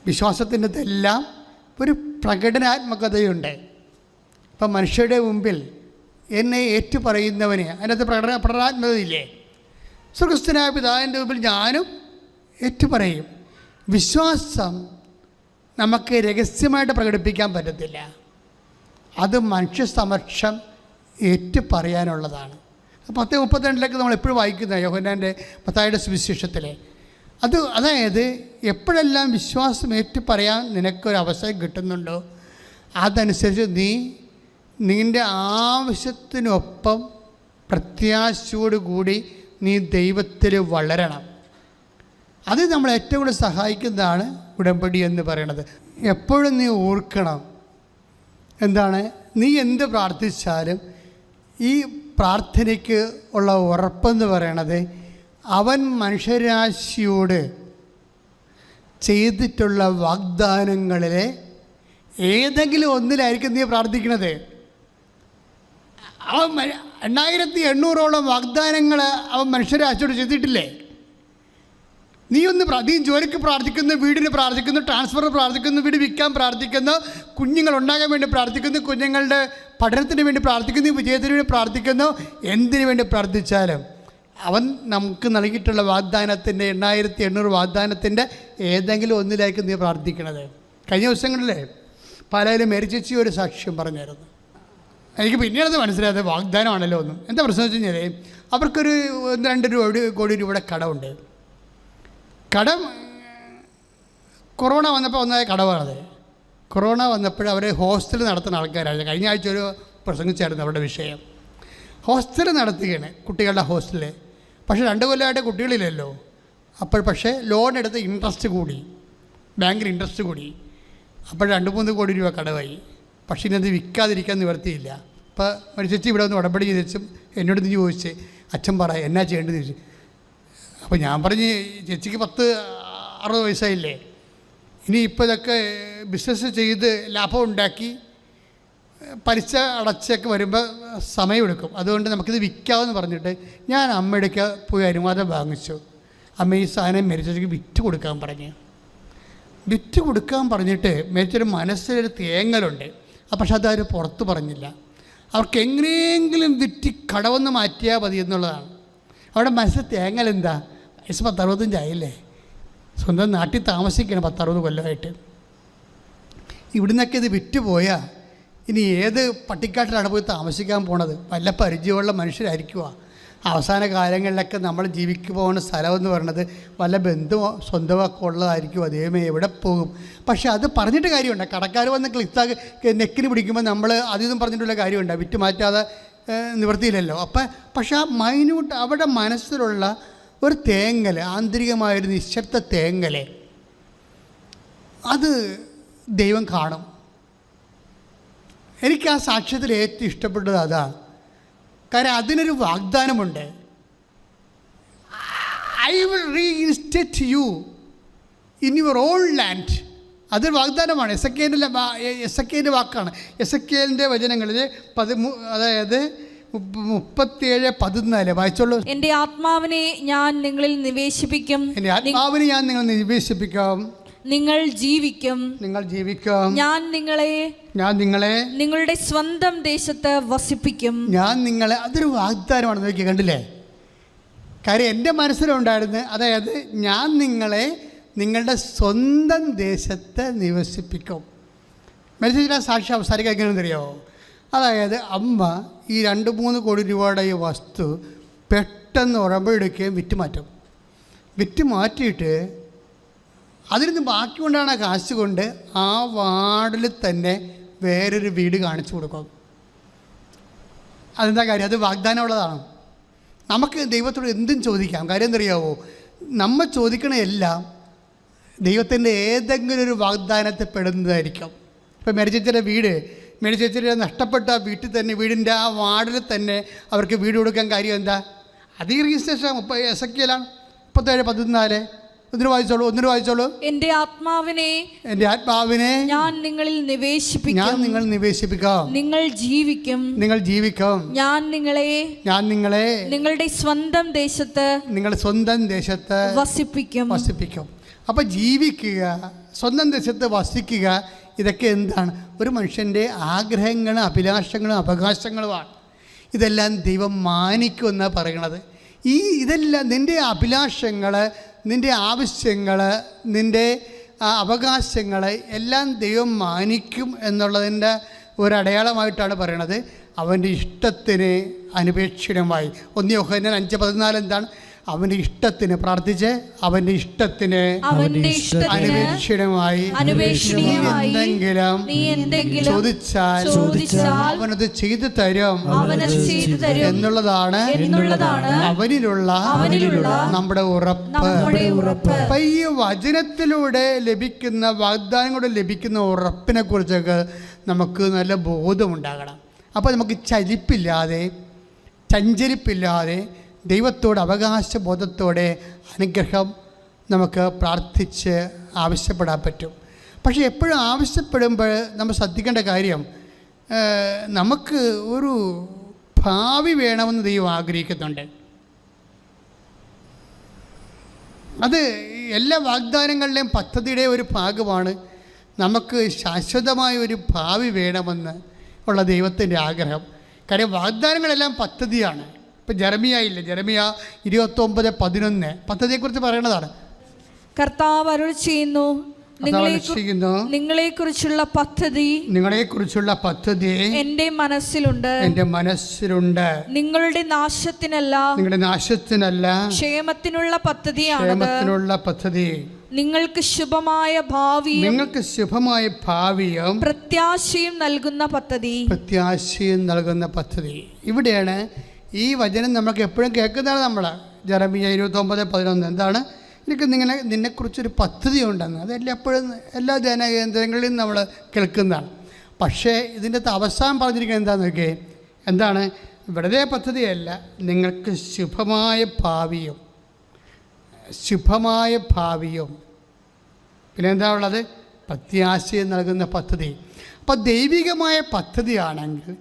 വിശ്വാസത്തിൻ്റെ അകത്തെല്ലാം ഒരു പ്രകടനാത്മകതയുണ്ട്. ഇപ്പം മനുഷ്യരുടെ മുമ്പിൽ എന്നെ ഏറ്റു പറയുന്നവന് അതിനകത്ത് പ്രകടനാത്മകതയില്ലേ? സ്വർഗ്ഗസ്ഥനായ പിതാവിൻ്റെ മുമ്പിൽ ഞാനും ഏറ്റുപറയും. വിശ്വാസം നമുക്ക് രഹസ്യമായിട്ട് പ്രകടിപ്പിക്കാൻ പറ്റത്തില്ല, അത് മനുഷ്യ സമക്ഷം ഏറ്റു പറയാനുള്ളതാണ്. 10:32 നമ്മൾ എപ്പോഴും വായിക്കുന്ന യോഹന്നാൻ്റെ മത്തായിയുടെ സുവിശേഷത്തിലെ അതായത് എപ്പോഴെല്ലാം വിശ്വാസം ഏറ്റു പറയാൻ നിനക്കൊരവസരം കിട്ടുന്നുണ്ടോ അതനുസരിച്ച് നിൻ്റെ ആവശ്യത്തിനൊപ്പം പ്രത്യാശയോടുകൂടി നീ ദൈവത്തിൽ വളരണം. അത് നമ്മൾ ഏറ്റവും കൂടുതൽ സഹായിക്കുന്നതാണ് ഉടമ്പടി എന്ന് പറയുന്നത്. എപ്പോഴും നീ ഓർക്കണം എന്താണ്, നീ എന്ത് പ്രാർത്ഥിച്ചാലും ഈ പ്രാർത്ഥനയ്ക്ക് ഉള്ള ഉറപ്പെന്ന് പറയണത് അവൻ മനുഷ്യരാശിയോട് ചെയ്തിട്ടുള്ള വാഗ്ദാനങ്ങളിലെ ഏതെങ്കിലും ഒന്നിലായിരിക്കും നീ പ്രാർത്ഥിക്കുന്നത്. അവൻ 2800ഓളം വാഗ്ദാനങ്ങൾ അവൻ മനുഷ്യരാശിയോട് ചെയ്തിട്ടില്ലേ? നീ ജോലിക്ക് പ്രാർത്ഥിക്കുന്നു, വീടിന് പ്രാർത്ഥിക്കുന്നു, ട്രാൻസ്ഫർ പ്രാർത്ഥിക്കുന്നു, വീട് വിൽക്കാൻ പ്രാർത്ഥിക്കുന്നു, കുഞ്ഞുങ്ങൾ ഉണ്ടാകാൻ വേണ്ടി പ്രാർത്ഥിക്കുന്നു, കുഞ്ഞുങ്ങളുടെ പഠനത്തിന് വേണ്ടി പ്രാർത്ഥിക്കുന്നു, വിജയത്തിന് വേണ്ടി പ്രാർത്ഥിക്കുന്നു. എന്തിനു വേണ്ടി പ്രാർത്ഥിച്ചാലും അവൻ നമുക്ക് നൽകിയിട്ടുള്ള വാഗ്ദാനത്തിൻ്റെ 2800 വാഗ്ദാനത്തിൻ്റെ ഏതെങ്കിലും ഒന്നിലായിരിക്കും നീ പ്രാർത്ഥിക്കണത്. കഴിഞ്ഞ ദിവസങ്ങളിലെ പലരും മേരിച്ചേച്ചി ഒരു സാക്ഷ്യം പറഞ്ഞായിരുന്നു. എനിക്ക് പിന്നീടത് മനസ്സിലായത് വാഗ്ദാനമാണല്ലോ ഒന്നും. എന്താ പ്രശ്നം വെച്ച് കഴിഞ്ഞാൽ അവർക്കൊരു 2 കോടി രൂപയുടെ കടമുണ്ട്. കടം കൊറോണ വന്നപ്പോൾ ഒന്നായ കടമാണത്. കൊറോണ വന്നപ്പോൾ അവർ ഹോസ്റ്റൽ നടത്തുന്ന ആൾക്കാരായിരുന്നു. കഴിഞ്ഞ ആഴ്ച ഒരു പ്രസംഗിച്ചായിരുന്നു അവരുടെ വിഷയം. ഹോസ്റ്റൽ നടത്തുകയാണ്, കുട്ടികളുടെ ഹോസ്റ്റല്. പക്ഷേ 2 കൊല്ലമായിട്ട് കുട്ടികളില്ലല്ലോ. പക്ഷേ ലോൺ എടുത്ത് ഇൻട്രസ്റ്റ് കൂടി, ബാങ്കിൽ ഇൻട്രസ്റ്റ് കൂടി. അപ്പോൾ 2-3 കോടി രൂപ കടമായി. പക്ഷേ ഇന്നത് വിൽക്കാതിരിക്കാൻ നിവർത്തിയില്ല. അപ്പോൾ ഒരു ചേച്ചി ഇവിടെ ഒന്ന് ഉടമ്പടി ചെയ്തും എന്നോട് നീ ചോദിച്ച് അച്ഛൻ പറ എന്നാ ചെയ്യേണ്ടത് ചോദിച്ചു. അപ്പോൾ ഞാൻ പറഞ്ഞ് ചേച്ചിക്ക് 60 വയസ്സായില്ലേ, ഇനി ഇപ്പോൾ ഇതൊക്കെ ബിസിനസ് ചെയ്ത് ലാഭം ഉണ്ടാക്കി പലിശ അടച്ചൊക്കെ വരുമ്പോൾ സമയമെടുക്കും. അതുകൊണ്ട് നമുക്കിത് വിൽക്കാമെന്ന് പറഞ്ഞിട്ട് ഞാൻ അമ്മയുടെക്ക് പോയി അനുവാദം വാങ്ങിച്ചു. അമ്മ ഈ സാധനം മേരിച്ചേച്ചിക്ക് വിറ്റ് കൊടുക്കാൻ പറഞ്ഞ്. വിറ്റ് കൊടുക്കാൻ പറഞ്ഞിട്ട് മേരിച്ചൊരു മനസ്സിലൊരു തേങ്ങലുണ്ട്. പക്ഷെ അതാരും പുറത്ത് പറഞ്ഞില്ല. അവർക്ക് എങ്ങനെയെങ്കിലും വിറ്റ് കടവൊന്ന് മാറ്റിയാൽ മതി എന്നുള്ളതാണ്. അവിടെ മനസ്സിൽ തേങ്ങലെന്താ, വയസ്സ് 10-65 ആയില്ലേ, സ്വന്തം നാട്ടിൽ താമസിക്കണം 10-60 കൊല്ലമായിട്ട്. ഇവിടുന്നൊക്കെ ഇത് വിറ്റ് പോയാൽ ഇനി ഏത് പട്ടിക്കാട്ടിലാണ് പോയി താമസിക്കാൻ പോണത്? വല്ല പരിചയമുള്ള മനുഷ്യരായിരിക്കുക. അവസാന കാലങ്ങളിലൊക്കെ നമ്മൾ ജീവിക്ക് പോകുന്ന സ്ഥലമെന്ന് പറയുന്നത് വല്ല ബന്ധുവോ സ്വന്തമൊക്കെ ഉള്ളതായിരിക്കും. അതേമേ എവിടെ പോകും? പക്ഷേ അത് പറഞ്ഞിട്ട് കാര്യമുണ്ട്. കടക്കാർ വന്ന് നെക്കിന് പിടിക്കുമ്പോൾ നമ്മൾ അതിന്നും പറഞ്ഞിട്ടുള്ള കാര്യമുണ്ട്. വിറ്റ് മാറ്റാതെ നിവർത്തിയില്ലല്ലോ. പക്ഷേ ആ മൈന്യൂട്ട് അവിടെ മനസ്സിലുള്ള ഒരു തേങ്ങൽ, ആന്തരികമായൊരു നിശബ്ദ തേങ്ങൽ, അത് ദൈവം കാണും. എനിക്ക് ആ സാക്ഷ്യത്തിൽ ഏറ്റവും ഇഷ്ടപ്പെട്ടത് അതാണ്. കാരണം അതിനൊരു വാഗ്ദാനമുണ്ട്. I will reinstate you in your own land. അതൊരു വാഗ്ദാനമാണ്. എസക്കേലിൻ്റെ വാക്കാണ്. എസക്കേലിൻ്റെ വചനങ്ങളിൽ അതായത് 37:14 വായിച്ചോളൂ. എൻ്റെ ആത്മാവിനെ ഞാൻ നിങ്ങളിൽ നിവേശിപ്പിക്കും, എൻ്റെ ആത്മാവിനെ ഞാൻ നിങ്ങൾ നിവേശിപ്പിക്കാം, നിങ്ങൾ ജീവിക്കും, ഞാൻ നിങ്ങളെ നിങ്ങളുടെ സ്വന്തം ദേശത്ത് വസിപ്പിക്കും. അതൊരു വാഗ്ദാനമാണ്. നോക്കി കണ്ടില്ലേ? കാര്യം എൻ്റെ മനസ്സിലുണ്ടായിരുന്നു. അതായത് ഞാൻ നിങ്ങളെ നിങ്ങളുടെ സ്വന്തം ദേശത്ത് നിവസിപ്പിക്കും. മനുഷ്യൻ്റെ സാക്ഷി അവസാനിക്കാൻ എങ്ങനെയെന്ന് അറിയാമോ? അതായത് അമ്മ ഈ 2-3 കോടി രൂപയുടെ ഈ വസ്തു പെട്ടെന്ന് ഉടമ്പെടുക്കുകയും വിറ്റ് മാറ്റിയിട്ട് അതിൽ നിന്ന് ബാക്കി കൊണ്ടാണ് കാശ് കൊണ്ട് ആ വാർഡിൽ തന്നെ വേറൊരു വീട് കാണിച്ചു കൊടുക്കും. അതെന്താ കാര്യം? അത് വാഗ്ദാനമുള്ളതാണ്. നമുക്ക് ദൈവത്തോട് എന്തും ചോദിക്കാം. കാര്യം എന്തറിയാവോ? നമ്മൾ ചോദിക്കണ എല്ലാം ദൈവത്തിൻ്റെ ഏതെങ്കിലും ഒരു വാഗ്ദാനത്തിൽ പെടുന്നതായിരിക്കും. ഇപ്പോൾ മേരിച്ചേച്ചിയുടെ വീട് മേരി ചേച്ചിയുടെ നഷ്ടപ്പെട്ട വീട്ടിൽ തന്നെ, വീടിൻ്റെ ആ വാർഡിൽ തന്നെ അവർക്ക് വീട് കൊടുക്കാൻ കാര്യം എന്താ? അത് ഈ രജിസ്ട്രേഷൻ എസക്കിയലാണ് 37:14. ഒന്നിനു വായിച്ചോളൂ. എൻ്റെ ആത്മാവിനെ ഞാൻ നിങ്ങളിൽ നിവേശിപ്പിക്കാം. നിങ്ങൾ ജീവിക്കും. ഞാൻ നിങ്ങളെ നിങ്ങളുടെ സ്വന്തം ദേശത്ത് വസിപ്പിക്കും. അപ്പോൾ ജീവിക്കുക, സ്വന്തം ദേശത്ത് വസിക്കുക, ഇതൊക്കെ എന്താണ്? ഒരു മനുഷ്യൻ്റെ ആഗ്രഹങ്ങളും അഭിലാഷങ്ങളും അവകാശങ്ങളുമാണ്. ഇതെല്ലാം ദൈവം മാനിക്കുമെന്നാണ് പറയണത്. ഇതെല്ലാം നിൻ്റെ അഭിലാഷങ്ങൾ, നിൻ്റെ ആവശ്യങ്ങൾ, നിൻ്റെ അവകാശങ്ങൾ എല്ലാം ദൈവം മാനിക്കും എന്നുള്ളതിൻ്റെ ഒരടയാളമായിട്ടാണ് പറയണത്. അവൻ്റെ ഇഷ്ടത്തിന് അനപേക്ഷിതമായി. 1 യോഹന്നാൻ 5:14 എന്താണ്? അവൻ്റെ ഇഷ്ടത്തിന് പ്രാർത്ഥിച്ച്, അവൻ്റെ ഇഷ്ടത്തിന് അനപേക്ഷിതമായി എന്തെങ്കിലും ചോദിച്ചാൽ അവനത് ചെയ്തു തരും എന്നുള്ളതാണ് അവനിലുള്ള നമ്മുടെ ഉറപ്പ്. അപ്പം ഈ വചനത്തിലൂടെ ലഭിക്കുന്ന, വാഗ്ദാനങ്ങളോടെ ലഭിക്കുന്ന ഉറപ്പിനെ കുറിച്ചൊക്കെ നമുക്ക് നല്ല ബോധമുണ്ടാകണം. അപ്പോൾ നമുക്ക് ചഞ്ചരിപ്പില്ലാതെ ദൈവത്തോട് അവകാശബോധത്തോടെ അനുഗ്രഹം നമുക്ക് പ്രാർത്ഥിച്ച് ആവശ്യപ്പെടാൻ പറ്റും. പക്ഷേ എപ്പോഴും ആവശ്യപ്പെടുമ്പോൾ നമ്മൾ ശ്രദ്ധിക്കേണ്ട കാര്യം, നമുക്ക് ഒരു ഭാവി വേണമെന്ന് ദൈവം ആഗ്രഹിക്കുന്നുണ്ട്. അത് എല്ലാ വാഗ്ദാനങ്ങളുടെയും പദ്ധതിയുടെ ഒരു ഭാഗമാണ്. നമുക്ക് ശാശ്വതമായ ഒരു ഭാവി വേണമെന്ന് ഉള്ള ദൈവത്തിൻ്റെ ആഗ്രഹം. കാര്യം വാഗ്ദാനങ്ങളെല്ലാം പദ്ധതിയാണ്. ഇപ്പം ജെറമിയ 29:11 പദ്ധതിയെക്കുറിച്ച് പറയണതാണ്. കർത്താവ് അരുളി ചെയ്യുന്നു, നിങ്ങളെക്കുറിച്ചുള്ള പദ്ധതി എൻ്റെ മനസ്സിലുണ്ട്. നിങ്ങളുടെ നാശത്തിനല്ല ക്ഷേമത്തിനുള്ള പദ്ധതി. നിങ്ങൾക്ക് ശുഭമായ ഭാവിയും പ്രത്യാശയും നൽകുന്ന പദ്ധതി. ഇവിടെയാണ് ഈ വചനം നമുക്ക് എപ്പോഴും കേൾക്കുന്നതാണ്. നമ്മൾ ജെറമിയ 29:11 എന്താണ്? നിന്നെക്കുറിച്ചൊരു പദ്ധതി ഉണ്ടെന്ന്. അതെല്ലാം എപ്പോഴും എല്ലാ ജനകേന്ദ്രങ്ങളിലും നമ്മൾ കേൾക്കുന്നതാണ്. പക്ഷേ ഇതിൻ്റെ അവസാനം പറഞ്ഞിരിക്കുന്നത് എന്താണെന്ന് നോക്കിയേ. എന്താണ്? വെറുതെ പദ്ധതിയല്ല, നിങ്ങൾക്ക് ശുഭമായ ഭാവിയും പിന്നെ എന്താ ഉള്ളത്? പ്രത്യാശയും നൽകുന്ന പദ്ധതി. അപ്പോൾ ദൈവികമായ പദ്ധതിയാണെങ്കിൽ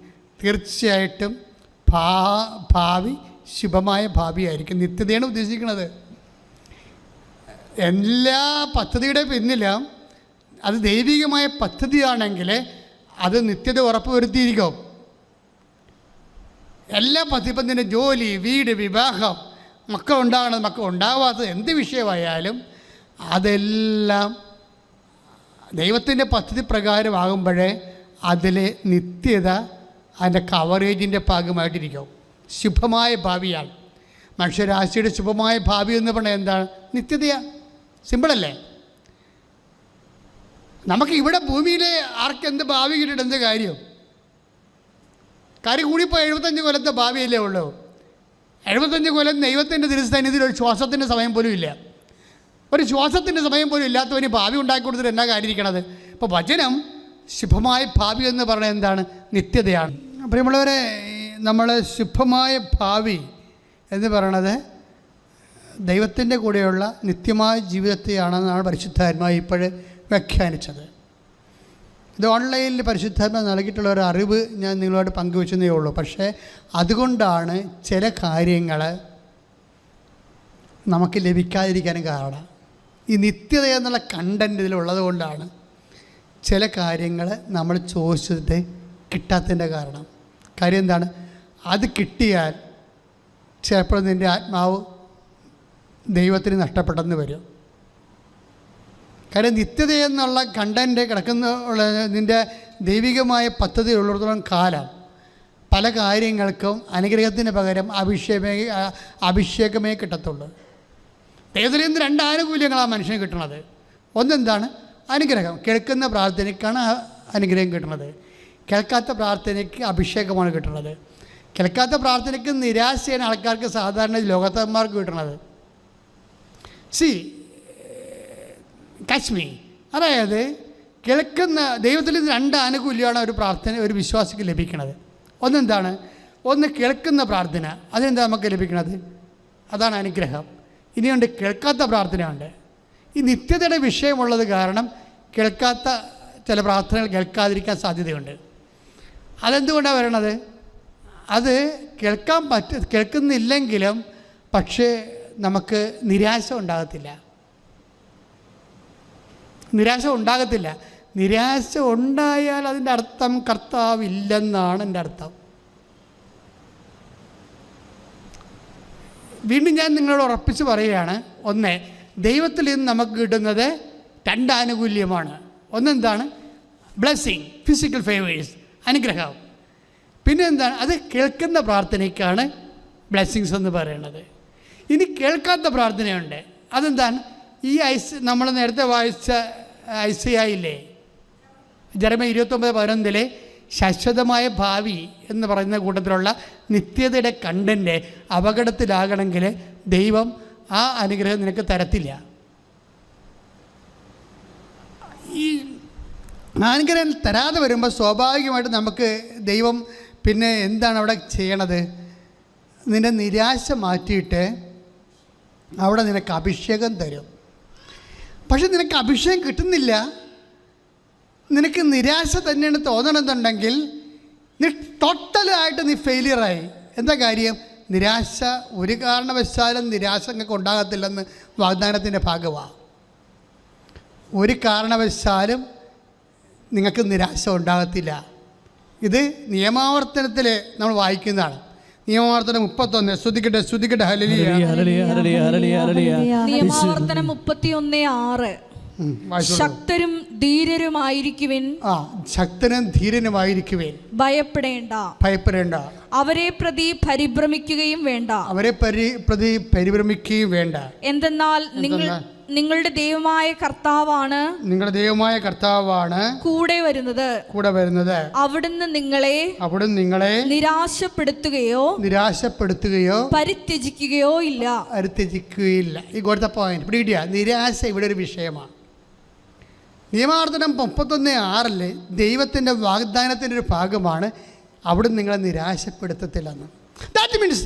തീർച്ചയായിട്ടും ഭാവി ശുഭമായ ഭാവിയായിരിക്കും. നിത്യതയാണ് ഉദ്ദേശിക്കുന്നത്. എല്ലാ പദ്ധതിയുടെ പിന്നിലും അത് ദൈവികമായ പദ്ധതിയാണെങ്കിൽ അത് നിത്യത ഉറപ്പുവരുത്തിയിരിക്കും. എല്ലാ പദ്ധതിപ്പത്തിൻ്റെ ജോലി, വീട്, വിവാഹം, മക്കൾ ഉണ്ടാവാത്തത് എന്ത് വിഷയമായാലും അതെല്ലാം ദൈവത്തിൻ്റെ പദ്ധതി പ്രകാരമാകുമ്പോഴേ അതിൽ നിത്യത അതിൻ്റെ കവറേജിൻ്റെ ഭാഗമായിട്ടിരിക്കും. ശുഭമായ ഭാവിയാണ്. മനുഷ്യരാശിയുടെ ശുഭമായ ഭാവി എന്ന് പറഞ്ഞാൽ എന്താണ്? നിത്യതയാണ്. സിമ്പിളല്ലേ? നമുക്ക് ഇവിടെ ഭൂമിയിലെ ആർക്കെന്ത് ഭാവി കിട്ടിയിട്ട് എന്ത് കാര്യം കൂടിപ്പോൾ 75 കൊല്ലത്തെ ഭാവിയല്ലേ ഉള്ളൂ. 75 കൊല്ലം ദൈവത്തിൻ്റെ തിരുസന്നിധിയിൽ ഒരു ശ്വാസത്തിൻ്റെ സമയം പോലും ഇല്ല. ഒരു ശ്വാസത്തിൻ്റെ സമയം പോലും ഇല്ലാത്തവന് ഭാവി ഉണ്ടാക്കി കൊടുത്തിട്ട് എന്നാ കാര്യമിരിക്കണത്? ഇപ്പോൾ വചനം ശുഭമായ ഭാവി എന്ന് പറയുന്നത് എന്താണ്? നിത്യതയാണ്. പ്രിയമുള്ളവരെ, നമ്മൾ ശുഭമായ ഭാവി എന്ന് പറയണത് ദൈവത്തിൻ്റെ കൂടെയുള്ള നിത്യമായ ജീവിതത്തെയാണെന്നാണ് പരിശുദ്ധാത്മാവ് ഇപ്പോഴ് വ്യാഖ്യാനിച്ചത്. ഇത് ഓൺലൈനിൽ പരിശുദ്ധാത്മാവ് നൽകിയിട്ടുള്ള ഒരു അറിവ് ഞാൻ നിങ്ങളോട് പങ്കുവെച്ചതേ ഉള്ളൂ. പക്ഷേ അതുകൊണ്ടാണ് ചില കാര്യങ്ങൾ നമുക്ക് ലഭിക്കാതിരിക്കാനും കാരണം. ഈ നിത്യത എന്നുള്ള കണ്ടൻറ്റ് ഇതിലുള്ളത് കൊണ്ടാണ് ചില കാര്യങ്ങൾ നമ്മൾ ചോദിച്ചിട്ട് കിട്ടാത്തതിൻ്റെ കാരണം. കാര്യം എന്താണ്? അത് കിട്ടിയാൽ ചിലപ്പോൾ നിൻ്റെ ആത്മാവ് ദൈവത്തിന് നഷ്ടപ്പെട്ടെന്ന് വരും. കാര്യം നിത്യത എന്നുള്ള കണ്ടൻറ്റ് കിടക്കുന്ന നിൻ്റെ ദൈവികമായ പദ്ധതി ഉള്ളിടത്തോളം കാലം പല കാര്യങ്ങൾക്കും അനുഗ്രഹത്തിന് പകരം അഭിഷേകമേ കിട്ടത്തുള്ളൂ. ദൈവത്തിൽ നിന്ന് 2 ആനുകൂല്യങ്ങളാണ് മനുഷ്യന് കിട്ടുന്നത്. ഒന്നെന്താണ്? അനുഗ്രഹം. കേൾക്കുന്ന പ്രാർത്ഥനയ്ക്കാണ് അനുഗ്രഹം കിട്ടുന്നത്. കേൾക്കാത്ത പ്രാർത്ഥനയ്ക്ക് അഭിഷേകമാണ് കിട്ടുന്നത്. കേൾക്കാത്ത പ്രാർത്ഥനയ്ക്ക് നിരാശയാണ് ആൾക്കാർക്ക് സാധാരണ ലോകത്തന്മാർക്ക് കിട്ടുന്നത്. കാശ്മീർ, അതായത് കേൾക്കുന്ന ദൈവത്തിൽ നിന്ന് 2 ആനുകൂല്യമാണ് ഒരു പ്രാർത്ഥന ഒരു വിശ്വാസിക്ക് ലഭിക്കുന്നത്. ഒന്നെന്താണ്? ഒന്ന് കേൾക്കുന്ന പ്രാർത്ഥന, അതെന്താ നമുക്ക് ലഭിക്കുന്നത്? അതാണ് അനുഗ്രഹം. ഇനിയുണ്ട് കേൾക്കാത്ത പ്രാർത്ഥനയുണ്ട്. ഈ നിത്യതയുടെ വിഷയമുള്ളത് കാരണം കേൾക്കാത്ത ചില പ്രാർത്ഥനകൾ കേൾക്കാതിരിക്കാൻ സാധ്യതയുണ്ട്. അതെന്തുകൊണ്ടാണ് വരണത്? അത് കേൾക്കുന്നില്ലെങ്കിലും പക്ഷേ നമുക്ക് നിരാശ ഉണ്ടാകത്തില്ല. നിരാശ ഉണ്ടായാൽ അതിൻ്റെ അർത്ഥം കർത്താവില്ലെന്നാണ് എൻ്റെ അർത്ഥം. വീണ്ടും ഞാൻ നിങ്ങളോട് ഉറപ്പിച്ച് പറയുകയാണ്, ഒന്ന്, ദൈവത്തിൽ നിന്ന് നമുക്ക് കിട്ടുന്നത് 2 ആനുകൂല്യമാണ്. ഒന്നെന്താണ്? ബ്ലെസ്സിങ്, ഫിസിക്കൽ ഫേവേഴ്സ്, അനുഗ്രഹം. പിന്നെ എന്താണ്? അത് കേൾക്കുന്ന പ്രാർത്ഥനയ്ക്കാണ് ബ്ലെസ്സിങ്സ് എന്ന് പറയുന്നത്. ഇനി കേൾക്കാത്ത പ്രാർത്ഥനയുണ്ട്. അതെന്താണ്? ഈ നമ്മൾ നേരത്തെ വായിച്ച ഐസയായില്ലേ, ജെറമ്യാ 29:11 ശാശ്വതമായ ഭാവി എന്ന് പറയുന്ന കൂട്ടത്തിലുള്ള നിത്യതയുടെ കണ്ടന്റ് അപകടത്തിലാകണമെങ്കിൽ ദൈവം ആ അനുഗ്രഹം നിനക്ക് തരത്തില്ല. ഈ അനുഗ്രഹം തരാതെ വരുമ്പോൾ സ്വാഭാവികമായിട്ട് നമുക്ക് ദൈവം പിന്നെ എന്താണ് അവിടെ ചെയ്യണത്? നിൻ്റെ നിരാശ മാറ്റിയിട്ട് അവിടെ നിനക്ക് അഭിഷേകം തരും. പക്ഷെ നിനക്ക് അഭിഷേകം കിട്ടുന്നില്ല, നിനക്ക് നിരാശ തന്നെയാണ് തോന്നണമെന്നുണ്ടെങ്കിൽ നീ ടോട്ടലായിട്ട് നീ ഫെയിലിയറായി. എന്താ കാര്യം? നിരാശ ഒരു കാരണവശാലും നിരാശ നിങ്ങൾക്ക് ഉണ്ടാകത്തില്ലെന്ന് വാഗ്ദാനത്തിൻ്റെ ഭാഗമാണ്. ഒരു കാരണവശാലും നിങ്ങൾക്ക് നിരാശ ഉണ്ടാകത്തില്ല. ഇത് നിയമാവർത്തനത്തിൽ നമ്മൾ വായിക്കുന്നതാണ്. നിയമാവർത്തനം 31. ശ്രുതിക്കട്ടെ ഹല്ലേലൂയ. നിയമാവർത്തനം 31:6. ശക്തരും ധീരരുമായിരിക്കുവിൻ. ശക്തനും ധീരനുമായിരിക്കുവിൻ. ഭയപ്പെടേണ്ട. അവരെ പ്രതി പരിഭ്രമിക്കുകയും വേണ്ട. എന്തെന്നാൽ നിങ്ങളുടെ ദൈവമായ കർത്താവാണ് കൂടെ വരുന്നത്. അവിടുന്ന് നിങ്ങളെ നിരാശപ്പെടുത്തുകയോ പരിത്യജിക്കുകയോ ഇല്ല. ഈ കൊടുത്ത പോയിന്റ് പിടികിട്ടിയ നിരാശ ഇവിടെ ഒരു വിഷയമാണ്. നിയമാവർത്തനം 31:6 ദൈവത്തിൻ്റെ വാഗ്ദാനത്തിൻ്റെ ഒരു ഭാഗമാണ് അവിടുന്ന് നിങ്ങളെ നിരാശപ്പെടുത്തത്തില്ലെന്ന്. That means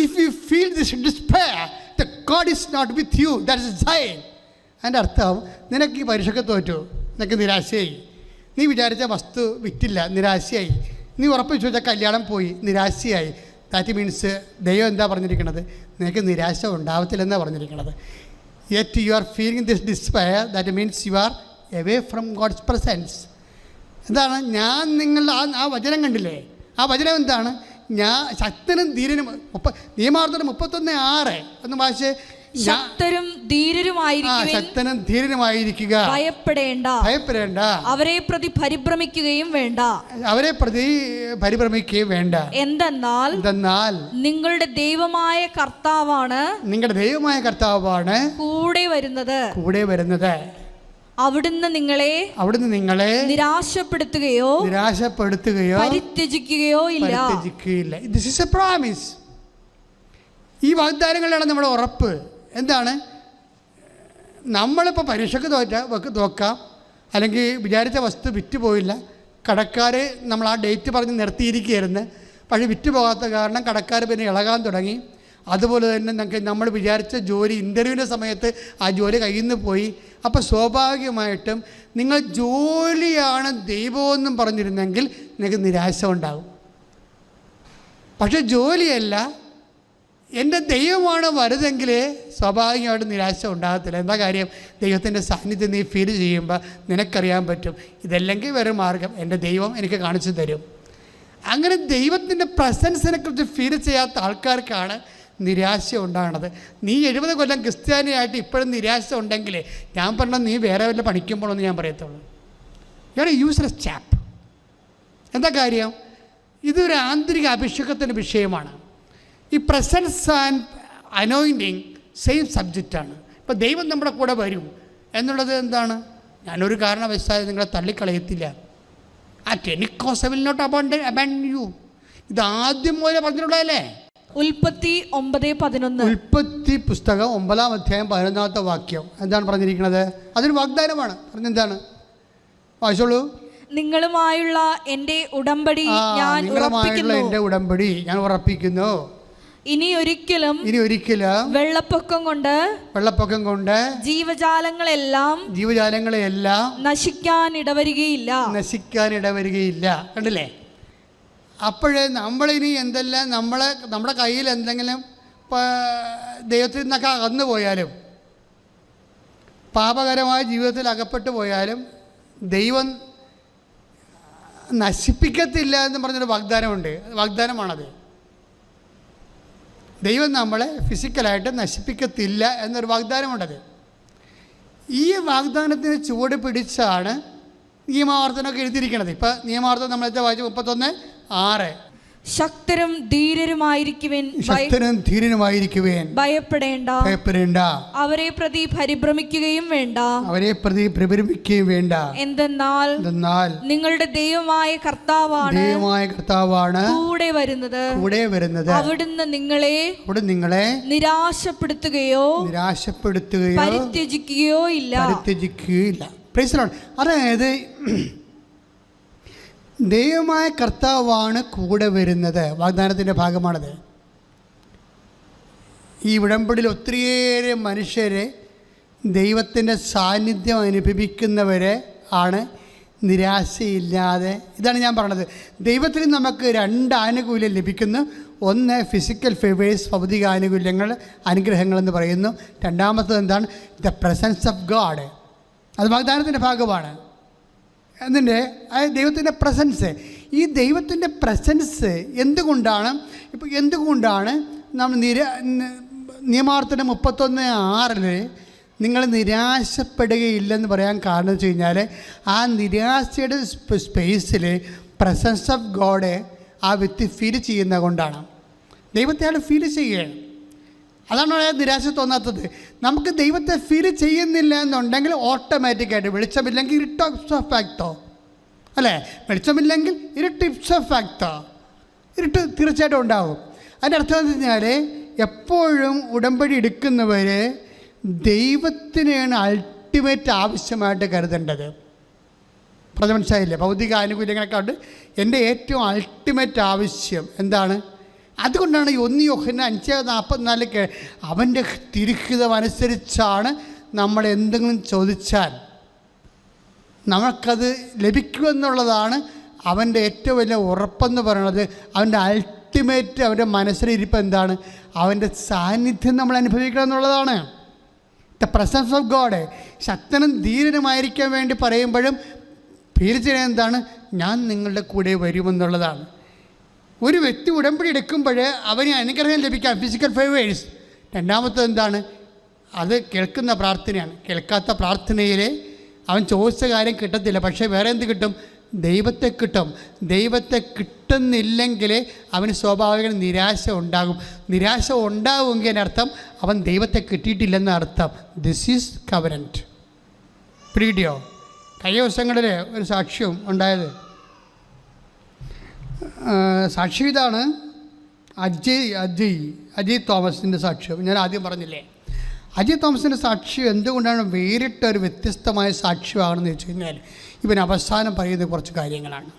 if you feel this despair that God is not with you, that is a sign. അതിൻ്റെ അർത്ഥം നിനക്ക് ഈ പരീക്ഷയ്ക്ക് തോറ്റു, നിനക്ക് നിരാശയായി, നീ വിചാരിച്ച വസ്തു വിറ്റില്ല, നിരാശയായി, നീ ഉറപ്പിച്ചു വെച്ച കല്യാണം പോയി, നിരാശയായി. ദാറ്റ് മീൻസ് ദൈവം എന്താ പറഞ്ഞിരിക്കുന്നത്? നിനക്ക് നിരാശ ഉണ്ടാവത്തില്ലെന്നാണ് പറഞ്ഞിരിക്കുന്നത്. Yet you are feeling this despair, that means you are away from God's presence. എന്താണ്? ഞാൻ നിങ്ങളുടെ ആ വചനം കണ്ടില്ലേ? ആ വചനം എന്താണ്? ഞാൻ ശക്തനും ധീരനും. നിയമാവർത്തനം 31:6 എന്ന് വായിച്ച്, ശക്തരും ധീരരുമായിരിക്കുക. ഭയപ്പെടേണ്ട. അവരെ പ്രതി പരിഭ്രമിക്കുകയും വേണ്ട. എന്തെന്നാൽ നിങ്ങളുടെ ദൈവമായ കർത്താവാണ് കൂടെ വരുന്നത്. അവിടുന്ന് നിങ്ങളെ നിരാശപ്പെടുത്തുകയോ പരിത്യജിക്കുകയോ ഇല്ല. This is a promise. ഈ വാഗ്ദാനങ്ങളാണ് നമ്മുടെ ഉറപ്പ്. എന്താണ്? നമ്മളിപ്പോൾ പരീക്ഷയ്ക്ക് തോക്കാം, അല്ലെങ്കിൽ വിചാരിച്ച വസ്തു വിറ്റ് പോയില്ല, കടക്കാർ നമ്മൾ ആ ഡേറ്റ് പറഞ്ഞ് നിർത്തിയിരിക്കുകയായിരുന്നു, പക്ഷേ വിറ്റ് പോകാത്ത കാരണം കടക്കാർ പിന്നെ ഇളകാൻ തുടങ്ങി. അതുപോലെ തന്നെ നമ്മൾ വിചാരിച്ച ജോലി ഇൻ്റർവ്യൂവിൻ്റെ സമയത്ത് ആ ജോലി കയ്യിൽ നിന്ന് പോയി. അപ്പോൾ സ്വാഭാവികമായിട്ടും നിങ്ങൾ ജോലിയാണ് ദൈവമെന്നും പറഞ്ഞിരുന്നെങ്കിൽ നിങ്ങൾക്ക് നിരാശ ഉണ്ടാകും. പക്ഷെ ജോലിയല്ല, എൻ്റെ ദൈവമാണ് വലുതെങ്കിൽ സ്വാഭാവികമായിട്ടും നിരാശ ഉണ്ടാകത്തില്ല. എന്താ കാര്യം? ദൈവത്തിൻ്റെ സാന്നിധ്യം നീ ഫീൽ ചെയ്യുമ്പോൾ നിനക്കറിയാൻ പറ്റും, ഇതല്ലെങ്കിൽ വേറെ മാർഗം എൻ്റെ ദൈവം എനിക്ക് കാണിച്ചു തരും. അങ്ങനെ ദൈവത്തിൻ്റെ പ്രസൻസിനെ കുറിച്ച് ഫീൽ ചെയ്യാത്ത ആൾക്കാർക്കാണ് നിരാശ ഉണ്ടാകണത്. നീ 70 കൊല്ലം ക്രിസ്ത്യാനിയായിട്ട് ഇപ്പോഴും നിരാശ ഉണ്ടെങ്കിൽ ഞാൻ പറഞ്ഞാൽ നീ വേറെ വല്ല പണിക്കുമ്പോഴെന്ന് ഞാൻ പറയത്തുള്ളൂ. You useless chap. എന്താ കാര്യം? ഇതൊരു ആന്തരിക അഭിഷേകത്തിൻ്റെ വിഷയമാണ്. ഈ പ്രസൻസ് ആൻഡ് അനോയിൻറ്റിങ് സെയിം സബ്ജക്റ്റാണ്. ഇപ്പോൾ ദൈവം നമ്മുടെ കൂടെ വരും എന്നുള്ളത് എന്താണ്? ഞാനൊരു കാരണവശാലും നിങ്ങളെ തള്ളിക്കളയത്തില്ല. At any cost will not abandon you. ഇത് ആദ്യം മുതലേ പറഞ്ഞിട്ടുള്ളതല്ലേ? ഉൽപ്പത്തി 9:11. ഉൽപ്പത്തി പുസ്തകം 9-ാം അധ്യായം 11-ാമത്തെ വാക്യം എന്താണ് പറഞ്ഞിരിക്കുന്നത്? അതൊരു വാഗ്ദാനമാണ്. പറഞ്ഞെന്താണ്? വായിച്ചോളൂ. നിങ്ങളുമായുള്ള എൻ്റെ ഉടമ്പടി ഞാൻ നിങ്ങളുമായുള്ള എൻ്റെ ഉടമ്പടി ഞാൻ ഉറപ്പിക്കുന്നു. ഇനി ഒരിക്കലും വെള്ളപ്പൊക്കം കൊണ്ട് ജീവജാലങ്ങളെല്ലാം നശിക്കാൻ ഇടവരികയില്ല. കണ്ടില്ലേ? അപ്പോഴേ നമ്മളിനി എന്തെല്ലാം നമ്മുടെ കയ്യിൽ എന്തെങ്കിലും ദൈവത്തിൽ നിന്നൊക്കെ അകന്നു പോയാലും, പാപകരമായ ജീവിതത്തിൽ അകപ്പെട്ടു പോയാലും ദൈവം നശിപ്പിക്കത്തില്ല എന്ന് പറഞ്ഞൊരു വാഗ്ദാനമാണത്. ദൈവം നമ്മളെ ഫിസിക്കലായിട്ട് നശിപ്പിക്കത്തില്ല എന്നൊരു വാഗ്ദാനമുണ്ടത്. ഈ വാഗ്ദാനത്തിന് ചുവട് പിടിച്ചാണ് നിയമാവർത്തനമൊക്കെ എഴുതിയിരിക്കുന്നത്. ഇപ്പം നിയമാവർത്തനം നമ്മളെ വായിച്ചു 31:6. ശക്തരും ധീരരുമായിരിക്കുവേൻ, ഭയപ്പെടേണ്ട, അവരെ പ്രതി പരിഭ്രമിക്കുകയും വേണ്ട. എന്തെന്നാൽ നിങ്ങളുടെ ദൈവമായ കർത്താവാണ് കൂടെ വരുന്നത്. അവിടുന്ന് നിങ്ങളെ നിരാശപ്പെടുത്തുകയോ പരിത്യജിക്കുകയോ ഇല്ല. അതായത് ദൈവമായ കർത്താവാണ് കൂടെ വരുന്നത്. വാഗ്ദാനത്തിൻ്റെ ഭാഗമാണത്. ഈ ഉടമ്പടിയിൽ ഒത്തിരിയേറെ മനുഷ്യരെ ദൈവത്തിൻ്റെ സാന്നിധ്യം അനുഭവിക്കുന്നവരെ ആണ് നിരാശയില്ലാതെ. ഇതാണ് ഞാൻ പറഞ്ഞത്. ദൈവത്തിൽ നമുക്ക് 2 ആനുകൂല്യം ലഭിക്കുന്നു. ഒന്ന് ഫിസിക്കൽ ഫേവേഴ്സ്, ഭൗതിക അനുഗ്രഹങ്ങളെന്ന് പറയുന്നു. രണ്ടാമത്തത് എന്താണ്? The presence of God. അത് വാഗ്ദാനത്തിൻ്റെ ഭാഗമാണ്. എന്നിട്ട് ദൈവത്തിൻ്റെ പ്രസൻസ്, ഈ ദൈവത്തിൻ്റെ പ്രസൻസ് എന്തുകൊണ്ടാണ് നമ്മൾ നിയമാവർത്തനം 31:6 നിങ്ങൾ നിരാശപ്പെടുകയില്ലെന്ന് പറയാൻ കാരണം വെച്ച് കഴിഞ്ഞാൽ, ആ നിരാശയുടെ സ്പേസിൽ പ്രസൻസ് ഓഫ് ഗോഡ് ആ വ്യക്തി ഫീൽ ചെയ്യുന്നത് കൊണ്ടാണ്. ദൈവത്തെ അയാൾ ഫീൽ ചെയ്യുകയാണ്. അതാണ് നിരാശ തോന്നാത്തത്. നമുക്ക് ദൈവത്തെ ഫീൽ ചെയ്യുന്നില്ല എന്നുണ്ടെങ്കിൽ ഓട്ടോമാറ്റിക്കായിട്ട് വെളിച്ചമില്ലെങ്കിൽ ഇരുട്ട് ഇപ്സോ ഫാക്ടോ, അല്ലേ? വെളിച്ചമില്ലെങ്കിൽ ഇരുട്ട് ഇപ്സോ ഫാക്ടോ, ഇരുട്ട് തീർച്ചയായിട്ടും ഉണ്ടാകും. അതിൻ്റെ അർത്ഥം എന്ന് വെച്ച് കഴിഞ്ഞാൽ എപ്പോഴും ഉടമ്പടി എടുക്കുന്നവർ ദൈവത്തിനെയാണ് അൾട്ടിമേറ്റ് ആവശ്യമായിട്ട് കരുതേണ്ടത്. മനസ്സിലായില്ലേ? ഭൗതിക ആനുകൂല്യങ്ങളൊക്കെ ഉണ്ട്. എൻ്റെ ഏറ്റവും അൾട്ടിമേറ്റ് ആവശ്യം എന്താണ്? അതുകൊണ്ടാണ് 1 യോഹന്നാൻ 5:44 അവൻ്റെ തിരുഹിതം അനുസരിച്ചാണ് നമ്മൾ എന്തെങ്കിലും ചോദിച്ചാൽ നമുക്കത് ലഭിക്കുമെന്നുള്ളതാണ് അവൻ്റെ ഏറ്റവും വലിയ ഉറപ്പെന്ന് പറയുന്നത്. അവൻ്റെ അൾട്ടിമേറ്റ് അവൻ്റെ മനസ്സിലിരിപ്പ് എന്താണ്? അവൻ്റെ സാന്നിധ്യം നമ്മൾ അനുഭവിക്കണം എന്നുള്ളതാണ്. The presence of God. ശക്തനും ധീരനുമായിരിക്കാൻ വേണ്ടി പറയുമ്പോഴും ഫീൽ ചെയ്യുന്നത് എന്താണ്? ഞാൻ നിങ്ങളുടെ കൂടെ വരുമെന്നുള്ളതാണ്. ഒരു വ്യക്തി ഉടമ്പടി എടുക്കുമ്പോൾ അവന് അനുഗ്രഹം ലഭിക്കാം, ഫിസിക്കൽ ഫേവേഴ്സ്. രണ്ടാമത്തത് എന്താണ്? അത് കേൾക്കുന്ന പ്രാർത്ഥനയാണ്. കേൾക്കാത്ത പ്രാർത്ഥനയിൽ അവൻ ചോദിച്ച കാര്യം കിട്ടത്തില്ല. പക്ഷേ വേറെ എന്ത് കിട്ടും? ദൈവത്തെ കിട്ടും. ദൈവത്തെ കിട്ടുന്നില്ലെങ്കിൽ അവന് സ്വാഭാവിക നിരാശ ഉണ്ടാകും. നിരാശ ഉണ്ടാകുമെങ്കിൽ അതിനർത്ഥം അവൻ ദൈവത്തെ കിട്ടിയിട്ടില്ലെന്ന അർത്ഥം. This is covenant. പ്രീഡിയോ കഴിഞ്ഞ ദിവസങ്ങളിൽ ഒരു സാക്ഷ്യം ഉണ്ടായത്. സാക്ഷി ഇതാണ്, അജയ് തോമസിൻ്റെ സാക്ഷ്യം. ഞാൻ ആദ്യം പറഞ്ഞില്ലേ, അജയ് തോമസിൻ്റെ സാക്ഷ്യം എന്തുകൊണ്ടാണ് വേറിട്ട ഒരു വ്യത്യസ്തമായ സാക്ഷ്യമാണെന്ന് വെച്ച് കഴിഞ്ഞാൽ, ഇവൻ അവസാനം പറയുന്ന കുറച്ച് കാര്യങ്ങളാണ്.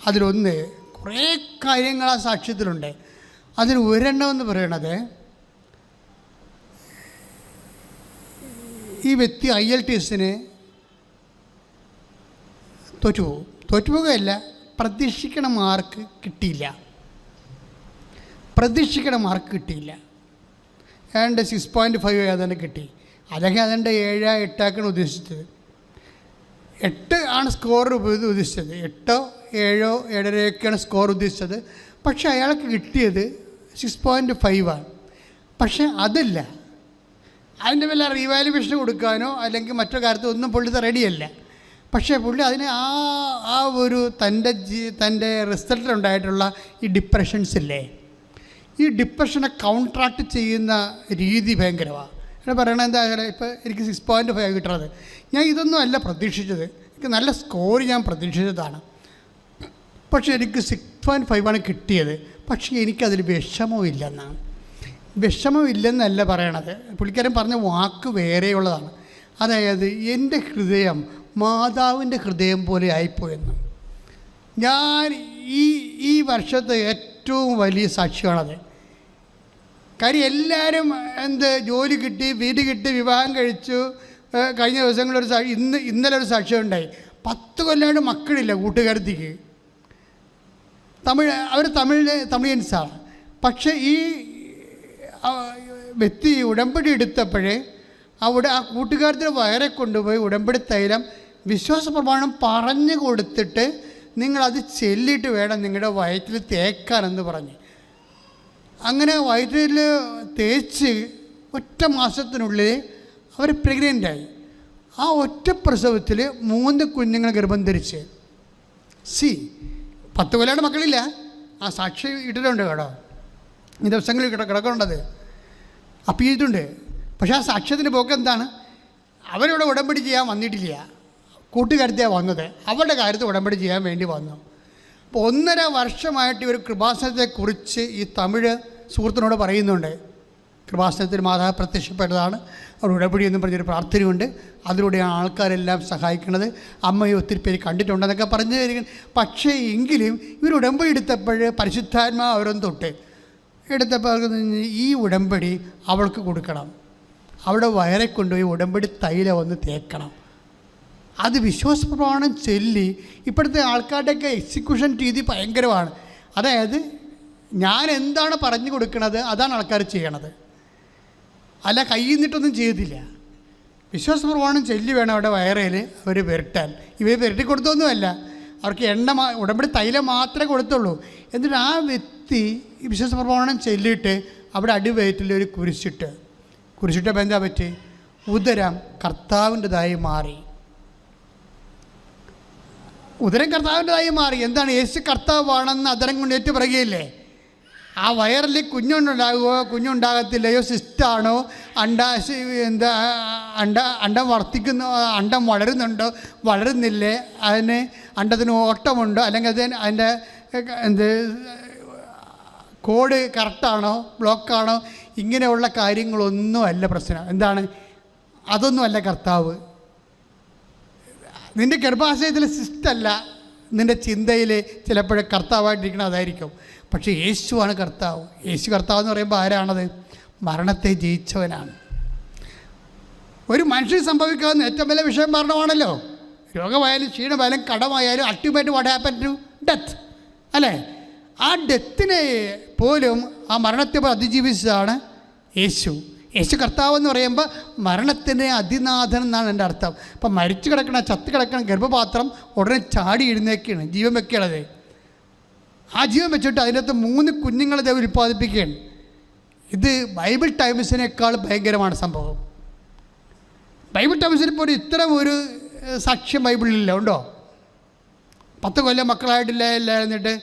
അതിലൊന്ന്, കുറേ കാര്യങ്ങൾ ആ സാക്ഷ്യത്തിലുണ്ട്. അതിൽ ഒരെണ്ണം എന്ന് പറയണത്, ഈ വ്യക്തി IELTS തോറ്റുപോകുകയല്ല, പ്രതീക്ഷിക്കണ മാർക്ക് കിട്ടിയില്ല. ഏതാണ്ട് 6.5 ഏതാണ്ട് കിട്ടി. അല്ലെങ്കിൽ അതുകൊണ്ട് 7-8 ഉദ്ദേശിച്ചത്. 8 ആണ് സ്കോർ ഉദ്ദേശിച്ചത്. 8, 7, 7.5 സ്കോർ ഉദ്ദേശിച്ചത്. പക്ഷേ അയാൾക്ക് കിട്ടിയത് 6.5 ആണ്. പക്ഷേ അതല്ല, അതിൻ്റെ വല്ല റീവാലുവേഷൻ കൊടുക്കാനോ അല്ലെങ്കിൽ മറ്റോ കാര്യത്തിൽ ഒന്നും പുള്ളി റെഡിയല്ല. പക്ഷേ പുള്ളി അതിന് ആ ഒരു തൻ്റെ റിസൾട്ടിലുണ്ടായിട്ടുള്ള ഈ ഡിപ്രഷൻസ് ഇല്ലേ, ഈ ഡിപ്രഷനെ കൗൺട്രാക്ട് ചെയ്യുന്ന രീതി ഭയങ്കരമാണ്. എന്നെ പറയണത് എന്താ, ഇപ്പോൾ എനിക്ക് 6.5 കിട്ടുന്നത്, ഞാൻ ഇതൊന്നും അല്ല പ്രതീക്ഷിച്ചത്. എനിക്ക് നല്ല സ്കോർ ഞാൻ പ്രതീക്ഷിച്ചതാണ്. പക്ഷേ എനിക്ക് 6.5 കിട്ടിയത്. പക്ഷേ എനിക്കതിൽ വിഷമമില്ലെന്നല്ല പറയണത്. പുള്ളിക്കാരൻ പറഞ്ഞ വാക്ക് വേറെയുള്ളതാണ്. അതായത് എൻ്റെ ഹൃദയം മാതാവിൻ്റെ ഹൃദയം പോലെ ആയിപ്പോയെന്ന്. ഞാൻ ഈ വർഷത്തെ ഏറ്റവും വലിയ സാക്ഷ്യമാണത്. കാര്യം എല്ലാവരും ജോലി കിട്ടി, വീട് കിട്ടി, വിവാഹം കഴിച്ചു. കഴിഞ്ഞ ദിവസങ്ങളൊരു ഇന്നലെ ഒരു സാക്ഷ്യം ഉണ്ടായി. 10 കൊല്ലമായിട്ട് മക്കളില്ല കൂട്ടുകാരത്തിക്ക്. അവർ തമിഴിയൻസാണ്. പക്ഷേ ഈ വ്യക്തി ഉടമ്പടി എടുത്തപ്പോഴേ അവിടെ ആ കൂട്ടുകാരത്തിന് വയറെ കൊണ്ടുപോയി ഉടമ്പടി തൈലം വിശ്വാസ പ്രമാണം പറഞ്ഞു കൊടുത്തിട്ട് നിങ്ങളത് ചെല്ലിയിട്ട് വേണം നിങ്ങളുടെ വയറ്റിൽ തേക്കാനെന്ന് പറഞ്ഞ്. അങ്ങനെ വയറ്റിൽ തേച്ച് ഒറ്റ മാസത്തിനുള്ളിൽ അവർ പ്രഗ്നൻ്റായി. ആ ഒറ്റ പ്രസവത്തിൽ 3 കുഞ്ഞുങ്ങൾ ഗർഭം ധരിച്ച്. 10 കൊല്ലമാണ് മക്കളില്ല. ആ സാക്ഷി ഇട്ടിട്ടുണ്ട് കേട്ടോ, ഈ ദിവസങ്ങളിൽ കിടക്കുന്നുണ്ടത്, അപ്പീട്ടുണ്ട്. പക്ഷേ ആ സാക്ഷ്യത്തിൻ്റെ പോക്ക് എന്താണ്? അവരിവിടെ ഉടമ്പടി ചെയ്യാൻ വന്നിട്ടില്ല, കൂട്ടുകാരത്തെയാണ് വന്നത്. അവരുടെ കാര്യത്തിൽ ഉടമ്പടി ചെയ്യാൻ വേണ്ടി വന്നു. അപ്പോൾ 1.5 വർഷമായിട്ട് ഇവർ കൃപാസനത്തെക്കുറിച്ച് ഈ തമിഴ് സുഹൃത്തിനോട് പറയുന്നുണ്ട്. കൃപാസനത്തിൽ മാതാവ് പ്രത്യക്ഷപ്പെട്ടതാണ്, അവർ ഉടമ്പടി എന്ന് പറഞ്ഞൊരു പ്രാർത്ഥനയുണ്ട്, അതിലൂടെയാണ് ആൾക്കാരെല്ലാം സഹായിക്കുന്നത്, അമ്മയെ ഒത്തിരി പേര് കണ്ടിട്ടുണ്ടെന്നൊക്കെ പറഞ്ഞു തരികയാണ്. പക്ഷേ എങ്കിലും ഇവർ ഉടമ്പടി എടുത്തപ്പോൾ പരിശുദ്ധാത്മാവ് അവരൊന്ന് തൊട്ട് എടുത്തപ്പോൾ ഈ ഉടമ്പടി അവൾക്ക് കൊടുക്കണം, അവിടെ വയറെ കൊണ്ടുപോയി ഉടമ്പടി തൈലം ഒന്ന് തേക്കണം. അത് വിശ്വാസ പ്രമാണം ചൊല്ലി. ഇപ്പോഴത്തെ ആൾക്കാരുടെയൊക്കെ എക്സിക്യൂഷൻ രീതി ഭയങ്കരമാണ്. അതായത് ഞാൻ എന്താണ് പറഞ്ഞു കൊടുക്കുന്നത് അതാണ് ആൾക്കാർ ചെയ്യണത്, അല്ല കയ്യിൽ നിന്നിട്ടൊന്നും ചെയ്തില്ല. വിശ്വാസ പ്രമാണം ചൊല്ലി വേണം അവിടെ വയറയിൽ അവർ പുരട്ടാൻ. ഇവർ പുരട്ടി കൊടുത്തൊന്നുമല്ല, അവർക്ക് ഉടമ്പടി തൈലം മാത്രമേ കൊടുത്തുള്ളൂ. എന്നിട്ട് ആ വ്യക്തി വിശ്വാസ പ്രമാണം ചൊല്ലിയിട്ട് അവിടെ അടിവയറ്റിൽ ഒരു കുരിശിട്ടപ്പോൾ എന്താ പറ്റി? ഉദരം കർത്താവിൻ്റെതായി മാറി. ഉദരം കർത്താവിൻ്റെതായി മാറി. എന്താണ്? യേശു കർത്താവാണെന്ന് അതരം കൊണ്ട് ഏറ്റു പറയുകയില്ലേ? ആ വയറിൽ കുഞ്ഞുണ്ടാകുമോ കുഞ്ഞുണ്ടാകത്തില്ലയോ, സിസ്റ്റാണോ, അണ്ടം വർത്തിക്കുന്നോ, അണ്ടം വളരുന്നുണ്ടോ വളരുന്നില്ലേ, അതിന് അണ്ടത്തിന് ഓട്ടമുണ്ടോ, അല്ലെങ്കിൽ അതിൻ്റെ കോഡ് കറക്റ്റാണോ ബ്ലോക്കാണോ, ഇങ്ങനെയുള്ള കാര്യങ്ങളൊന്നുമല്ല പ്രശ്നം. എന്താണ്? അതൊന്നുമല്ല കർത്താവ്. നിൻ്റെ ഗർഭാശയത്തിൽ സിസ്റ്റല്ല നിൻ്റെ ചിന്തയിൽ ചിലപ്പോഴേ കർത്താവായിട്ടിരിക്കണം, അതായിരിക്കും. പക്ഷേ യേശുവാണ് കർത്താവ്. യേശു കർത്താവ് എന്ന് പറയുമ്പോൾ ആരാണത്? മരണത്തെ ജയിച്ചവനാണ്. ഒരു മനുഷ്യന് സംഭവിക്കാവുന്ന ഏറ്റവും വലിയ വിഷയം മരണമാണല്ലോ. രോഗമായാലും ക്ഷീണമായാലും കടമായാലും ultimate what happen to death, അല്ലേ? ആ ഡെത്തിനെ പോലും, ആ മരണത്തെ അതിജീവിച്ചതാണ് യേശു. യേശു കർത്താവ് എന്ന് പറയുമ്പോൾ മരണത്തിൻ്റെ അതിനാഥൻ എന്നാണ് എൻ്റെ അർത്ഥം. അപ്പം മരിച്ചു കിടക്കണ, ചത്ത് കിടക്കണ ഗർഭപാത്രം ഉടനെ ചാടി എഴുന്നേക്കുകയാണ്, ജീവൻ വെക്കണത്. ആ ജീവൻ വെച്ചിട്ട് അതിനകത്ത് 3 കുഞ്ഞുങ്ങളെ ദൈവം ഉൽപ്പാദിപ്പിക്കുകയാണ്. ഇത് ബൈബിൾ ടൈംസിനേക്കാൾ ഭയങ്കരമാണ് സംഭവം. ബൈബിൾ ടൈംസിൽ പോലും ഇത്തരം ഒരു സാക്ഷ്യം ബൈബിളിലില്ല. ഉണ്ടോ? 10 കൊല്ലം മക്കളായിട്ടില്ല എന്നിട്ട്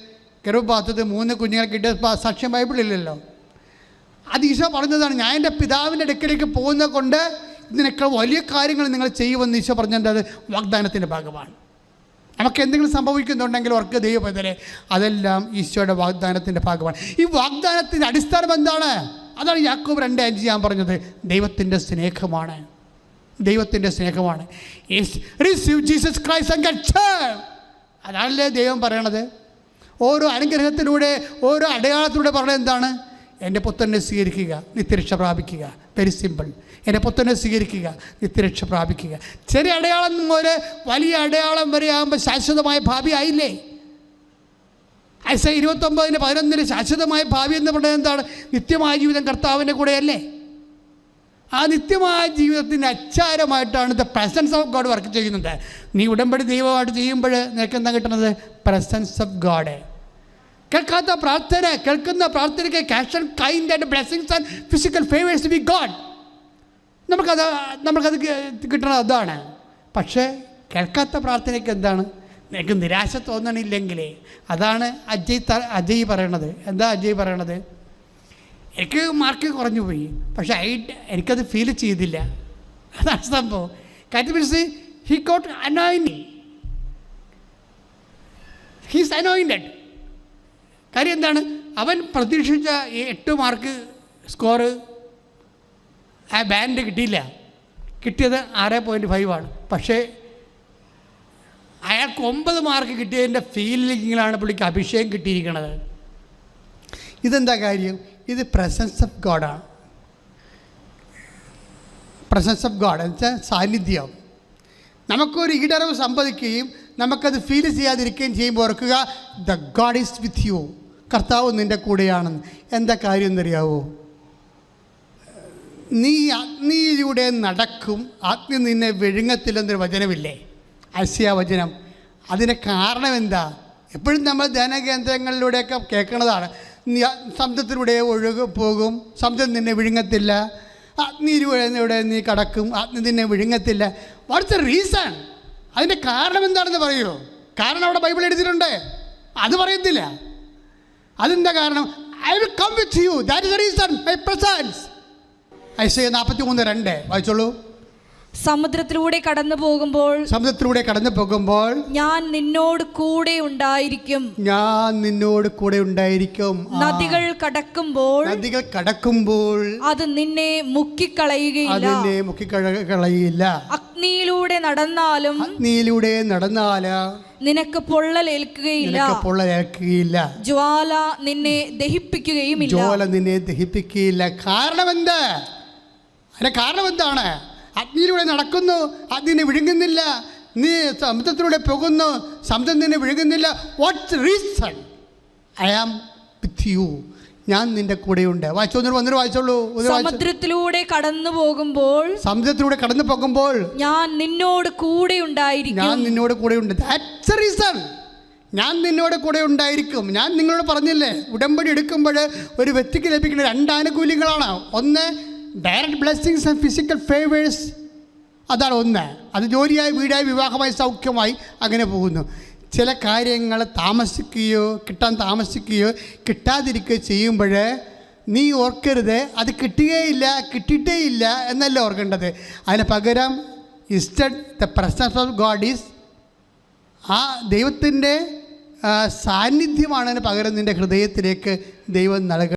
ഗർഭപാത്രത്തിൽ 3 കുഞ്ഞുങ്ങളെ കിട്ടിയ സാക്ഷ്യം ബൈബിളില്ലല്ലോ. അത് ഈശോ പറഞ്ഞതാണ്. ഞാൻ എൻ്റെ പിതാവിൻ്റെ അടുക്കലേക്ക് പോകുന്നത് കൊണ്ട് ഇതിനേക്കാൾ വലിയ കാര്യങ്ങൾ നിങ്ങൾ ചെയ്യുമെന്ന് ഈശോ പറഞ്ഞത് അത് വാഗ്ദാനത്തിൻ്റെ ഭാഗമാണ്. നമുക്ക് എന്തെങ്കിലും സംഭവിക്കുന്നുണ്ടെങ്കിൽ അവർക്ക് ദൈവപദരെ അതെല്ലാം ഈശോയുടെ വാഗ്ദാനത്തിൻ്റെ ഭാഗമാണ്. ഈ വാഗ്ദാനത്തിൻ്റെ അടിസ്ഥാനം എന്താണ്? അതാണ് യാക്കോബ് 2:5 ഞാൻ പറഞ്ഞത്. ദൈവത്തിൻ്റെ സ്നേഹമാണ്. ദൈവത്തിൻ്റെ സ്നേഹമാണ്. Receive Jesus Christ and get saved. അതാണല്ലേ ദൈവം പറയണത്. ഓരോ അനുഗ്രഹത്തിലൂടെ, ഓരോ അടയാളത്തിലൂടെ പറയുന്നത് എന്താണ്? എൻ്റെ പുത്രനെ സ്വീകരിക്കുക, നിത്യരക്ഷ പ്രാപിക്കുക. Very simple. എൻ്റെ പുത്രനെ സ്വീകരിക്കുക, നിത്യരക്ഷ പ്രാപിക്കുക. ചെറിയ അടയാളം പോലെ വലിയ അടയാളം വരെ ആകുമ്പോൾ ശാശ്വതമായ ഭാവി ആയില്ലേ? ഐസയ 29:11 ശാശ്വതമായ ഭാവി എന്ന് പറയുന്നത് എന്താണ്? നിത്യമായ ജീവിതം കർത്താവിൻ്റെ കൂടെയല്ലേ? ആ നിത്യമായ ജീവിതത്തിൻ്റെ അച്ചാരമായിട്ടാണ് the presence of God work ചെയ്യുന്നത്. നീ ഉടമ്പടി ദൈവമായിട്ട് ചെയ്യുമ്പോൾ നിനക്ക് എന്താ കിട്ടുന്നത്? Presence of God. കേൾക്കാത്ത പ്രാർത്ഥന, കേൾക്കുന്ന പ്രാർത്ഥനയ്ക്ക് cash and kind and blessings and physical favours by God. നമുക്കത് കിട്ടണത് അതാണ്. പക്ഷേ കേൾക്കാത്ത പ്രാർത്ഥനയ്ക്ക് എന്താണ്? നിനക്ക് നിരാശ തോന്നണില്ലെങ്കിലേ. അതാണ് അജയ് പറയണത്. എന്താ അജയ് പറയണത്? എനിക്ക് മാർക്ക് കുറഞ്ഞു പോയി, പക്ഷേ എനിക്കത് ഫീൽ ചെയ്തില്ല. അതാണ് സംഭവം. കാര്യം means he got anointed. He's anointed. കാര്യം എന്താണ്? അവൻ പ്രതീക്ഷിച്ച 8 മാർക്ക് സ്കോറ് ആ ബാൻഡ് കിട്ടിയില്ല. കിട്ടിയത് 6.5 ആണ്. പക്ഷേ അയാൾക്ക് 9 മാർക്ക് കിട്ടിയതിൻ്റെ ഫീലിങ്ങിലാണ് പുള്ളിക്ക് അഭിഷേകം കിട്ടിയിരിക്കുന്നത്. ഇതെന്താ കാര്യം? ഇത് പ്രസൻസ് ഓഫ് ഗോഡാണ്. പ്രസൻസ് ഓഫ് ഗോഡ് എന്ന് വെച്ചാൽ സാന്നിധ്യം. നമുക്കൊരു ഈടറിവ് സംഭവിക്കുകയും നമുക്കത് ഫീൽ ചെയ്യാതിരിക്കുകയും ചെയ്യുമ്പോൾ ഓർക്കുക, the God is with you. കർത്താവ് നിൻ്റെ കൂടെയാണെന്ന്. എന്താ കാര്യം എന്നറിയാവോ? നീ അഗ്നിയിലൂടെ നടക്കും, അഗ്നി നിന്നെ വിഴുങ്ങത്തില്ലെന്നൊരു വചനമില്ലേ? ഐസിയ വചനം. അതിൻ്റെ കാരണം എന്താ? എപ്പോഴും നമ്മൾ ധ്യാനകേന്ദ്രങ്ങളിലൂടെയൊക്കെ കേൾക്കുന്നതാണ്. നീ സമുദ്രത്തിലൂടെ പോകും, സമുദ്രം നിന്നെ വിഴുങ്ങത്തില്ല. അഗ്നിയിലൂടെ നീ കടക്കും, അഗ്നി നിന്നെ വിഴുങ്ങത്തില്ല. What's the reason? അതിൻ്റെ കാരണം എന്താണെന്ന് പറയുമോ? കാരണം അവിടെ ബൈബിൾ എഴുതിയിട്ടുണ്ട്, അത് പറയത്തില്ല. അതെന്താ കാരണം? I will come with you, that is the reason, my presence. Isaiah 43:2 വായിച്ചോളൂ. സമുദ്രത്തിലൂടെ കടന്നു പോകുമ്പോൾ ഞാൻ നിന്നോട് കൂടെ ഉണ്ടായിരിക്കും. നദികൾ കടക്കുമ്പോൾ അത് നിന്നെ മുക്കിക്കളയുകയില്ല. അഗ്നിയിലൂടെ നടന്നാലും നിനക്ക് പൊള്ളലേൽക്കുകയില്ല. ജ്വാല നിന്നെ ദഹിപ്പിക്കുകയുമില്ല. കാരണം എന്താ? അതിന്റെ കാരണം എന്താണ്? അഗ്നിയിലൂടെ നടക്കുന്നു, അഗ്നിനെ വിഴുങ്ങുന്നില്ല. നീ സമുദ്രത്തിലൂടെ പോകുന്നു, സമുദ്രം നിന്നെ വിഴുങ്ങുന്നില്ല. What's reason? I am with you. ഞാൻ നിന്റെ കൂടെയുണ്ട്. വായിച്ചോളൂ. സമുദ്രത്തിലൂടെ കടന്നു പോകുമ്പോൾ ഞാൻ നിന്നോട് കൂടെ ഉണ്ടായിരിക്കും. That's A reason. ഞാൻ നിന്നോട് കൂടെ ഉണ്ടായിരിക്കും. ഞാൻ നിങ്ങളോട് പറഞ്ഞില്ലേ, ഉടമ്പടി എടുക്കുമ്പോൾ ഒരു വ്യക്തിക്ക് ലഭിക്കുന്ന 2 ആനുകൂല്യങ്ങളാണ്. ഒന്ന്, direct blessings and physical favours. അതാണ് ഒന്ന്. അത് ജോലിയായി, വീടായി, വിവാഹമായി, സൗഖ്യമായി അങ്ങനെ പോകുന്നു. ചില കാര്യങ്ങൾ കിട്ടാൻ താമസിക്കുകയോ കിട്ടാതിരിക്കുകയോ ചെയ്യുമ്പോൾ നീ ഓർക്കരുത് അത് കിട്ടിയിട്ടേ ഇല്ല എന്നല്ല ഓർക്കേണ്ടത്. അതിന് പകരം instead the presence of God is, ആ ദൈവത്തിൻ്റെ സാന്നിധ്യമാണ് അതിന് പകരം നിൻ്റെ ഹൃദയത്തിലേക്ക് ദൈവം നൽകുന്നത്.